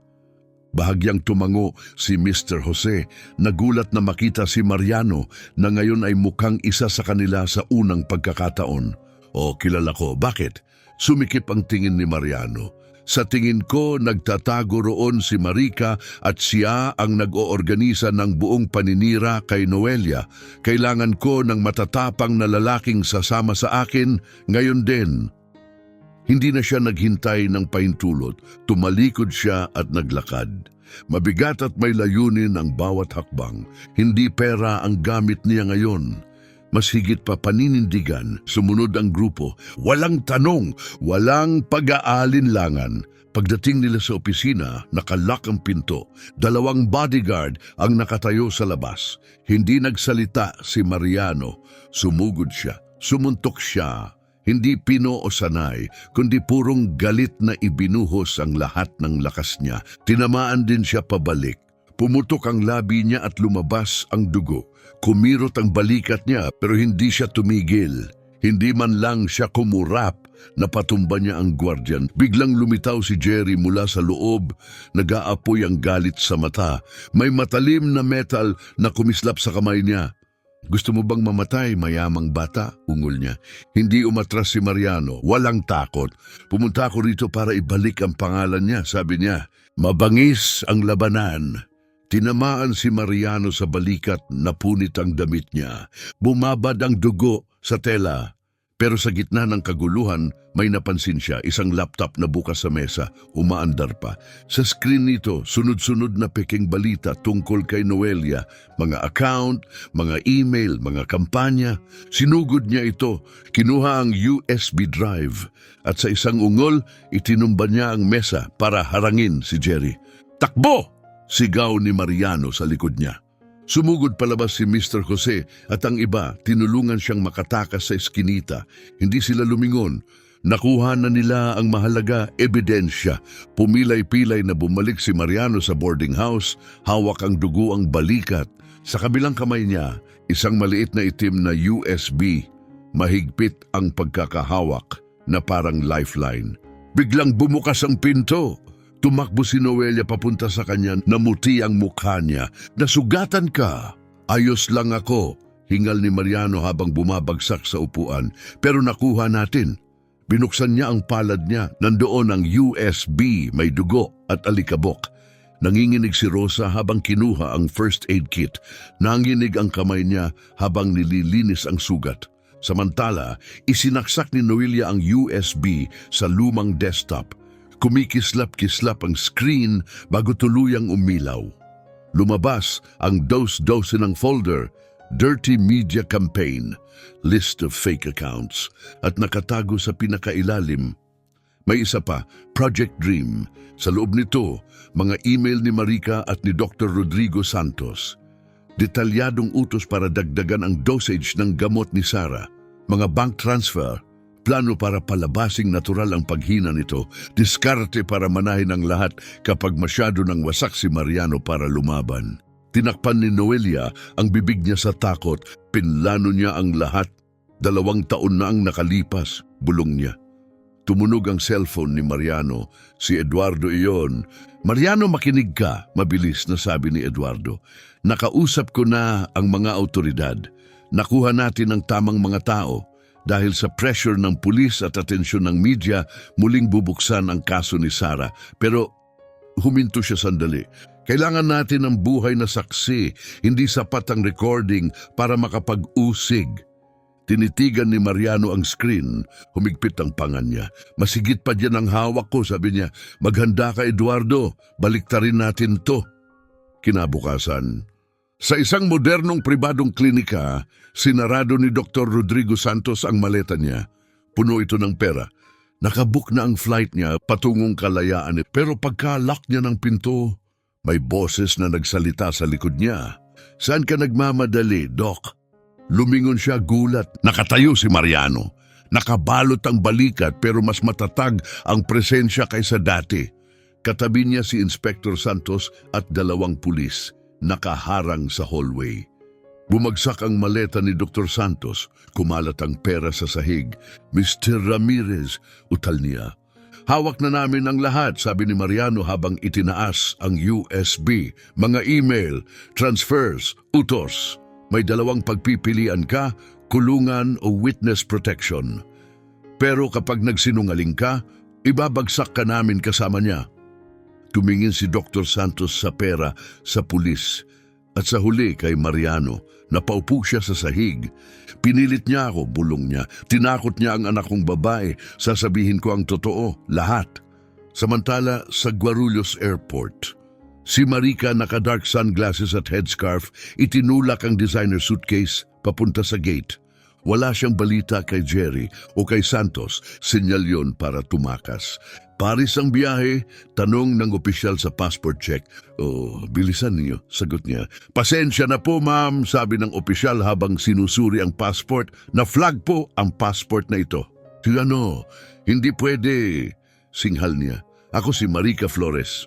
Bahagyang tumango si Mr. Jose, nagulat na makita si Mariano na ngayon ay mukhang isa sa kanila sa unang pagkakataon. O, kilala ko. Bakit? Sumikip ang tingin ni Mariano. Sa tingin ko, nagtatago roon si Marica at siya ang nag-oorganisa ng buong paninira kay Noelia. Kailangan ko ng matatapang na lalaking sasama sa akin ngayon din. Hindi na siya naghintay ng pahintulot, tumalikod siya at naglakad. Mabigat at may layunin ang bawat hakbang. Hindi pera ang gamit niya ngayon. Mas higit pa paninindigan, sumunod ang grupo. Walang tanong, walang pag-aalinlangan. Pagdating nila sa opisina, nakalak ang pinto. 2 bodyguard ang nakatayo sa labas. Hindi nagsalita si Mariano. Sumugod siya, sumuntok siya. Hindi pino o sanay, kundi purong galit na ibinuhos ang lahat ng lakas niya. Tinamaan din siya pabalik. Pumutok ang labi niya at lumabas ang dugo. Kumirot ang balikat niya pero hindi siya tumigil. Hindi man lang siya kumurap. Napatumba niya ang gwardiyan. Biglang lumitaw si Jerry mula sa loob. Nag-aapoy ang galit sa mata. May matalim na metal na kumislap sa kamay niya. Gusto mo bang mamatay, mayamang bata? Ungol niya. Hindi umatras si Mariano. Walang takot. Pumunta ako rito para ibalik ang pangalan niya, sabi niya. Mabangis ang labanan. Tinamaan si Mariano sa balikat, napunit ang damit niya. Bumabad ang dugo sa tela. Pero sa gitna ng kaguluhan, may napansin siya, isang laptop na bukas sa mesa, umaandar pa. Sa screen nito, sunod-sunod na peking balita tungkol kay Noelia, mga account, mga email, mga kampanya. Sinugod niya ito, kinuha ang USB drive, at sa isang ungol, itinumba niya ang mesa para harangin si Jerry. Takbo! Sigaw ni Mariano sa likod niya. Sumugod palabas si Mr. Jose at ang iba tinulungan siyang makatakas sa eskinita. Hindi sila lumingon. Nakuha na nila ang mahalaga ebidensya. Pumilay-pilay na bumalik si Mariano sa boarding house, hawak ang dugo ang balikat. Sa kabilang kamay niya, isang maliit na itim na USB. Mahigpit ang pagkakahawak na parang lifeline. Biglang bumukas ang pinto. Tumakbo si Noelia papunta sa kanya, namuti ang mukha niya. Nasugatan ka. Ayos lang ako, hingal ni Mariano habang bumabagsak sa upuan. Pero nakuha natin. Binuksan niya ang palad niya. Nandoon ang USB, may dugo at alikabok. Nanginginig si Rosa habang kinuha ang first aid kit. Nanginig ang kamay niya habang nililinis ang sugat. Samantala, isinaksak ni Noelia ang USB sa lumang desktop. Kumikislap-kislap ang screen bago tuluyang umilaw. Lumabas ang dose-dose ng folder, Dirty Media Campaign, list of fake accounts, at nakatago sa pinakailalim. May isa pa, Project Dream. Sa loob nito, mga email ni Marica at ni Dr. Rodrigo Santos. Detalyadong utos para dagdagan ang dosage ng gamot ni Sarah. Mga bank transfer, plano para palabasing natural ang paghina nito, diskarte para manahin ang lahat kapag masyado nang wasak si Mariano para lumaban. Tinakpan ni Noelia ang bibig niya sa takot. Pinlano niya ang lahat. 2 taon na ang nakalipas, bulong niya. Tumunog ang cellphone ni Mariano. Si Eduardo iyon. Mariano, makinig ka, mabilis na sabi ni Eduardo. Nakausap ko na ang mga autoridad. Nakuha natin ang tamang mga tao. Dahil sa pressure ng pulis at atensyon ng media, muling bubuksan ang kaso ni Sarah. Pero huminto siya sandali. Kailangan natin ng buhay na saksi, hindi sapat ang recording para makapag-usig. Tinitigan ni Mariano ang screen, humigpit ang panga niya. Masigit pa dyan ang hawak ko, sabi niya. Maghanda ka, Eduardo, baliktarin natin to. Kinabukasan, sa isang modernong pribadong klinika, sinarado ni Dr. Rodrigo Santos ang maleta niya. Puno ito ng pera. Nakabook na ang flight niya patungong Kalayaan. Pero pagka-lock niya ng pinto, may boses na nagsalita sa likod niya. Saan ka nagmamadali, Doc? Lumingon siya gulat. Nakatayo si Mariano. Nakabalot ang balikat pero mas matatag ang presensya kaysa dati. Katabi niya si Inspector Santos at 2 pulis. Nakaharang sa hallway. Bumagsak ang maleta ni Dr. Santos. Kumalat ang pera sa sahig. Mr. Ramirez, utal niya. Hawak na namin ang lahat, sabi ni Mariano habang itinaas ang USB, mga email, transfers, utos. May 2 pagpipilian ka, kulungan o witness protection. Pero kapag nagsinungaling ka, ibabagsak ka namin kasama niya. Tumingin si Dr. Santos sa pera, sa pulis, at sa huli kay Mariano. Napaupo siya sa sahig. Pinilit niya ako, bulong niya. Tinakot niya ang anak kong babae. Sasabihin ko ang totoo, lahat. Samantala sa Guarulhos Airport, si Marica naka-dark sunglasses at headscarf, itinulak ang designer suitcase papunta sa gate. Wala siyang balita kay Jerry o kay Santos, sinyal yon para tumakas. Paris ang biyahe, tanong ng opisyal sa passport check. Oh, bilisan niyo, sagot niya. Pasensya na po, ma'am, sabi ng opisyal habang sinusuri ang passport. Na flag po ang passport na ito. Ano, hindi pwede, singhal niya. Ako si Marica Flores.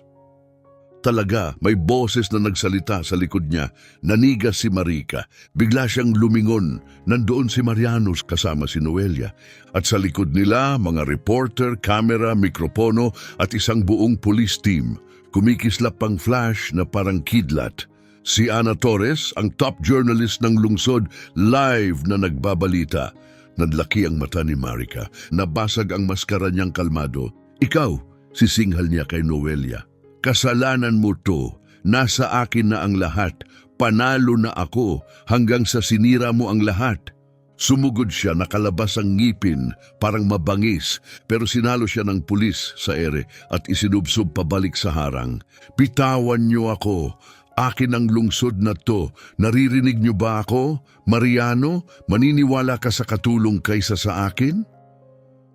Talaga, may boses na nagsalita sa likod niya. Nanigas si Marica. Bigla siyang lumingon. Nandoon si Mariano kasama si Noelia. At sa likod nila, mga reporter, kamera, mikropono at isang buong police team. Kumikislap ang flash na parang kidlat. Si Ana Torres, ang top journalist ng lungsod, live na nagbabalita. Nanlaki ang mata ni Marica. Nabasag ang maskara niyang kalmado. Ikaw, sisinghal niya kay Noelia. Kasalanan mo to, nasa akin na ang lahat, panalo na ako hanggang sa sinira mo ang lahat. Sumugod siya, nakalabas ang ngipin, parang mabangis, pero sinalo siya ng pulis sa ere at isinubsob pabalik sa harang. Bitawan niyo ako, akin ang lungsod na to, naririnig niyo ba ako? Mariano, maniniwala ka sa katulong kaysa sa akin?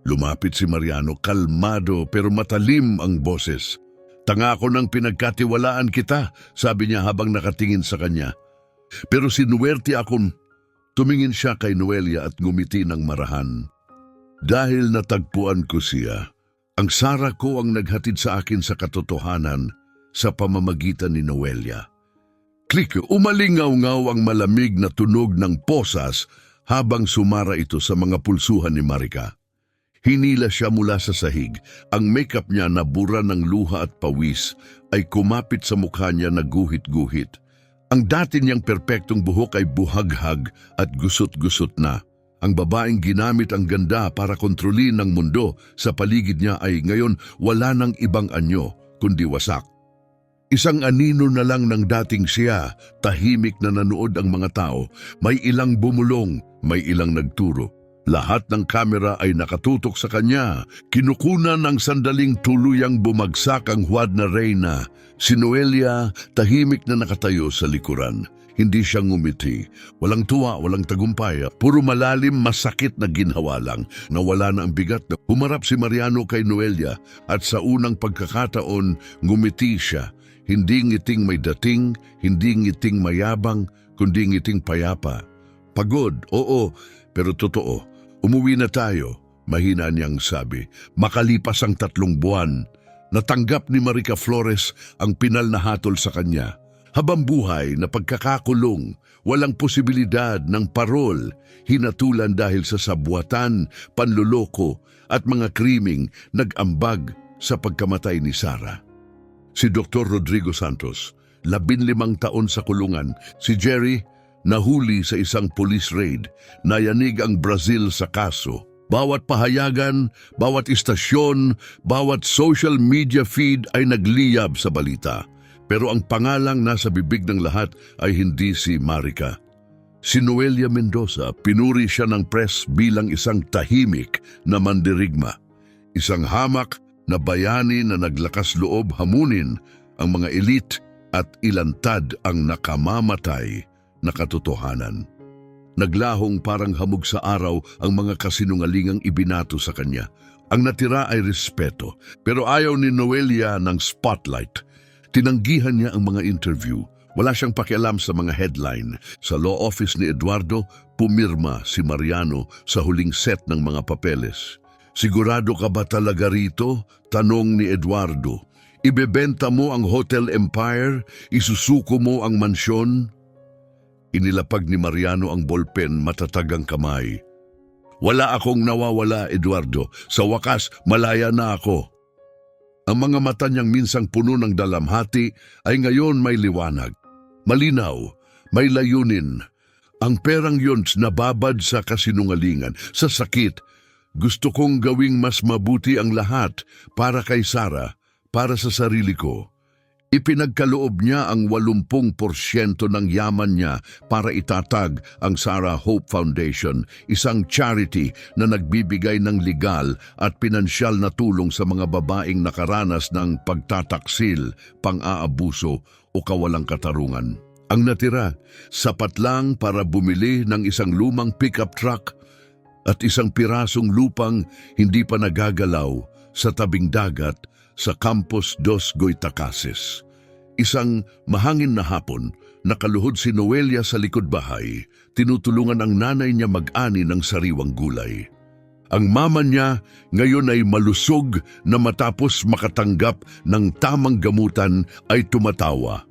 Lumapit si Mariano, kalmado pero matalim ang boses. Tanga ko nang pinagkatiwalaan kita, sabi niya habang nakatingin sa kanya. Pero sinuwerte akong tumingin siya kay Noelia at ngumiti ng marahan. Dahil natagpuan ko siya, ang Sarah ko ang naghatid sa akin sa katotohanan sa pamamagitan ni Noelia. Klik, umalingaw-ngaw ang malamig na tunog ng posas habang sumara ito sa mga pulsuhan ni Marica. Hinila siya mula sa sahig. Ang makeup niya na bura ng luha at pawis ay kumapit sa mukha niya na guhit-guhit. Ang dati niyang perpektong buhok ay buhaghag at gusot-gusot na. Ang babaeng ginamit ang ganda para kontrolin ng mundo sa paligid niya ay ngayon wala ng ibang anyo kundi wasak. Isang anino na lang ng dating siya, tahimik na nanood ang mga tao. May ilang bumulong, may ilang nagturo. Lahat ng kamera ay nakatutok sa kanya. Kinukunan ng sandaling tuluyang bumagsak ang huwad na reyna. Si Noelia, tahimik na nakatayo sa likuran. Hindi siya ngumiti. Walang tuwa, walang tagumpay. Puro malalim, masakit na ginhawa lang. Nawala na ang bigat. Humarap si Mariano kay Noelia at sa unang pagkakataon, ngumiti siya. Hindi ngiting may dating, hindi ngiting mayabang, kundi ngiting payapa. Pagod, oo, pero totoo. Umuwi na tayo, mahina niyang sabi. Makalipas ang 3 buwan, natanggap ni Marica Flores ang pinal na hatol sa kanya. Habambuhay na pagkakakulong, walang posibilidad ng parol, hinatulan dahil sa sabwatan, panluloko at mga krimeng nag-ambag sa pagkamatay ni Sarah. Si Dr. Rodrigo Santos, 15 taon sa kulungan. Si Jerry, nahuli sa isang police raid. Nayanig ang Brazil sa kaso. Bawat pahayagan, bawat istasyon, bawat social media feed ay nagliyab sa balita. Pero ang pangalang nasa bibig ng lahat ay hindi si Marica. Si Noelia Mendoza, pinuri siya ng press bilang isang tahimik na mandirigma. Isang hamak na bayani na naglakas loob hamunin ang mga elite at ilantad ang nakamamatay na katotohanan. Naglahong parang hamog sa araw ang mga kasinungalingang ibinato sa kanya. Ang natira ay respeto, pero ayaw ni Noelia ng spotlight. Tinanggihan niya ang mga interview. Wala siyang pakialam sa mga headline. Sa law office ni Eduardo, pumirma si Mariano sa huling set ng mga papeles. Sigurado ka ba talaga rito? Tanong ni Eduardo. Ibebenta mo ang Hotel Empire? Isusuko mo ang mansyon? Inilapag ni Mariano ang ballpen, matatag ang kamay. Wala akong nawawala, Eduardo. Sa wakas, malaya na ako. Ang mga mata niyang minsang puno ng dalamhati ay ngayon may liwanag. Malinaw, may layunin. Ang perang yun nababad sa kasinungalingan, sa sakit. Gusto kong gawing mas mabuti ang lahat para kay Sarah, para sa sarili ko. Ipinagkaloob niya ang 80% ng yaman niya para itatag ang Sarah Hope Foundation, isang charity na nagbibigay ng legal at pinansyal na tulong sa mga babaeng nakaranas ng pagtataksil, pang-aabuso o kawalang katarungan. Ang natira, sapat lang para bumili ng isang lumang pickup truck at isang pirasong lupang hindi pa nagagalaw sa tabing dagat sa Campos dos Goytacases. Isang mahangin na hapon, nakaluhod si Noelia sa likod bahay, tinutulungan ang nanay niya mag-ani ng sariwang gulay. Ang mama niya ngayon ay malusog na matapos makatanggap ng tamang gamutan ay tumatawa.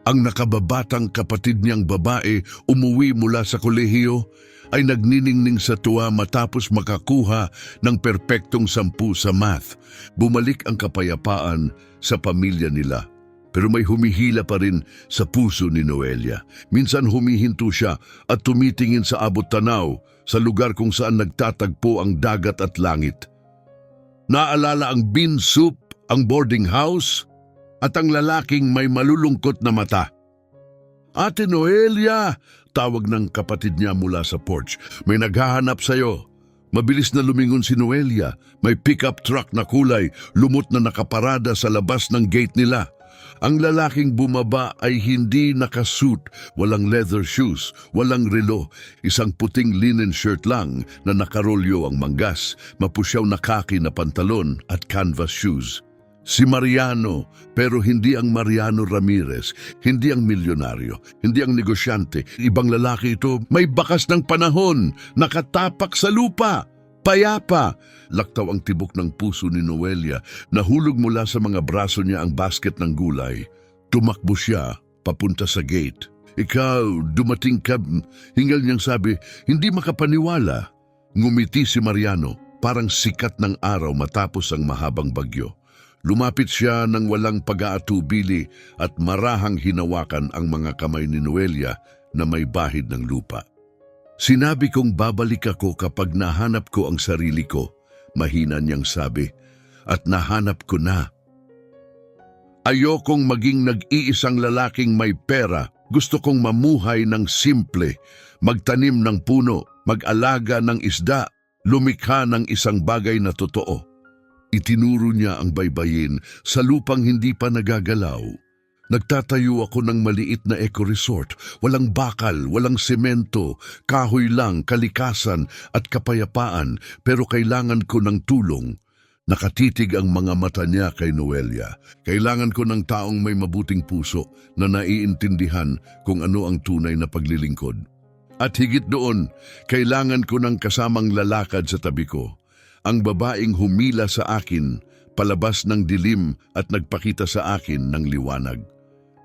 Ang nakababatang kapatid niyang babae umuwi mula sa kolehiyo ay nagniningning sa tuwa matapos makakuha ng perpektong 10 sa math. Bumalik ang kapayapaan sa pamilya nila. Pero may humihila pa rin sa puso ni Noelia. Minsan humihinto siya at tumitingin sa abot tanaw sa lugar kung saan nagtatagpo ang dagat at langit. Naalala ang bean soup, ang boarding house, at ang lalaking may malulungkot na mata. Ate Noelia! Tawag ng kapatid niya mula sa porch. May naghahanap sa'yo. Mabilis na lumingon si Noelia. May pickup truck na kulay, lumot na nakaparada sa labas ng gate nila. Ang lalaking bumaba ay hindi nakasuit, walang leather shoes, walang relo, isang puting linen shirt lang na nakarolyo ang manggas, mapusyaw na kaki na pantalon at canvas shoes. Si Mariano, pero hindi ang Mariano Ramirez, hindi ang milyonaryo, hindi ang negosyante. Ibang lalaki ito, may bakas ng panahon, nakatapak sa lupa, payapa. Laktaw ang tibok ng puso ni Noelia, nahulog mula sa mga braso niya ang basket ng gulay. Tumakbo siya, papunta sa gate. Ikaw, dumating ka, hingal niyang sabi, hindi makapaniwala. Ngumiti si Mariano, parang sikat ng araw matapos ang mahabang bagyo. Lumapit siya ng walang pag-aatubili at marahang hinawakan ang mga kamay ni Noelia na may bahid ng lupa. Sinabi kong babalik ako kapag nahanap ko ang sarili ko, mahina niyang sabi, at nahanap ko na. Ayokong maging nag-iisang lalaking may pera, gusto kong mamuhay ng simple, magtanim ng puno, mag-alaga ng isda, lumikha ng isang bagay na totoo. Itinuro niya ang baybayin sa lupang hindi pa nagagalaw. Nagtatayo ako ng maliit na eco-resort. Walang bakal, walang semento, kahoy lang, kalikasan at kapayapaan, pero kailangan ko ng tulong. Nakatitig ang mga mata niya kay Noelia. Kailangan ko ng taong may mabuting puso na naiintindihan kung ano ang tunay na paglilingkod. At higit doon, kailangan ko ng kasamang lalakad sa tabi ko. Ang babaeng humila sa akin, palabas ng dilim at nagpakita sa akin ng liwanag.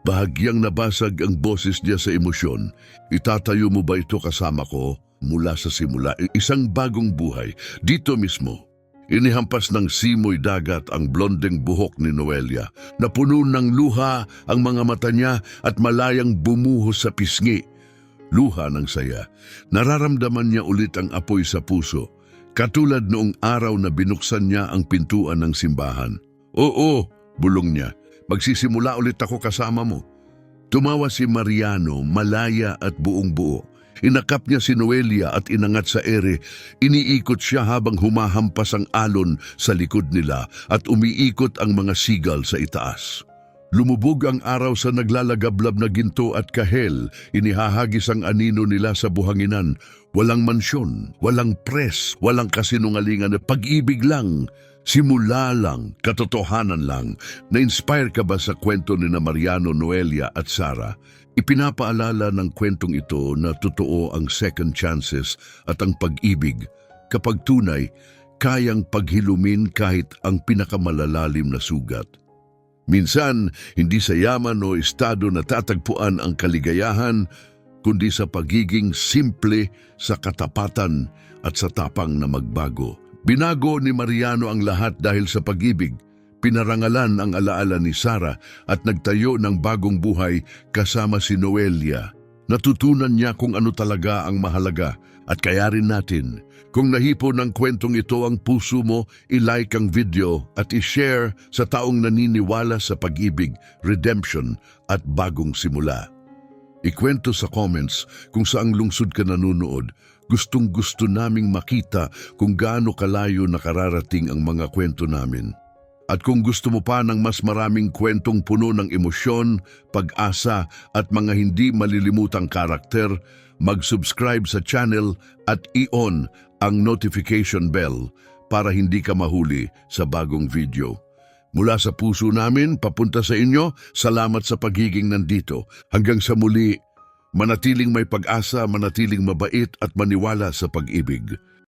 Bahagyang nabasag ang boses niya sa emosyon. Itatayo mo ba ito kasama ko mula sa simula? Isang bagong buhay, dito mismo. Inihampas ng simoy dagat ang blondeng buhok ni Noelia. Napuno ng luha ang mga mata niya at malayang bumuhos sa pisngi. Luha ng saya. Nararamdaman niya ulit ang apoy sa puso. Katulad noong araw na binuksan niya ang pintuan ng simbahan. Oo, bulong niya. Magsisimula ulit ako kasama mo. Tumawa si Mariano, malaya at buong buo. Inakap niya si Noelia at inangat sa ere. Iniikot siya habang humahampas ang alon sa likod nila at umiikot ang mga sigal sa itaas. Lumubog ang araw sa naglalagablab na ginto at kahel. Inihahagis ang anino nila sa buhanginan. Walang mansyon, walang pres, walang kasinungalingan na pag-ibig lang. Simula lang, katotohanan lang. Na-inspire ka ba sa kwento ni na Mariano, Noelia at Sara? Ipinapaalala ng kwentong ito na totoo ang second chances at ang pag-ibig kapag tunay, kayang paghilumin kahit ang pinakamalalalim na sugat. Minsan, hindi sa yaman o estado natatagpuan ang kaligayahan, kundi sa pagiging simple, sa katapatan at sa tapang na magbago. Binago ni Mariano ang lahat dahil sa pag-ibig. Pinarangalan ang alaala ni Sara at nagtayo ng bagong buhay kasama si Noelia. Natutunan niya kung ano talaga ang mahalaga at kaya rin natin. Kung nahipo ng kwentong ito ang puso mo, i-like ang video at i-share sa taong naniniwala sa pag-ibig, redemption at bagong simula. Ikwento sa comments kung saang lungsod ka nanonood. Gustong-gusto naming makita kung gaano kalayo nakararating ang mga kwento namin. At kung gusto mo pa ng mas maraming kwentong puno ng emosyon, pag-asa at mga hindi malilimutang karakter, mag-subscribe sa channel at i-on ang notification bell para hindi ka mahuli sa bagong video. Mula sa puso namin, papunta sa inyo, salamat sa pagiging nandito. Hanggang sa muli, manatiling may pag-asa, manatiling mabait at maniwala sa pag-ibig.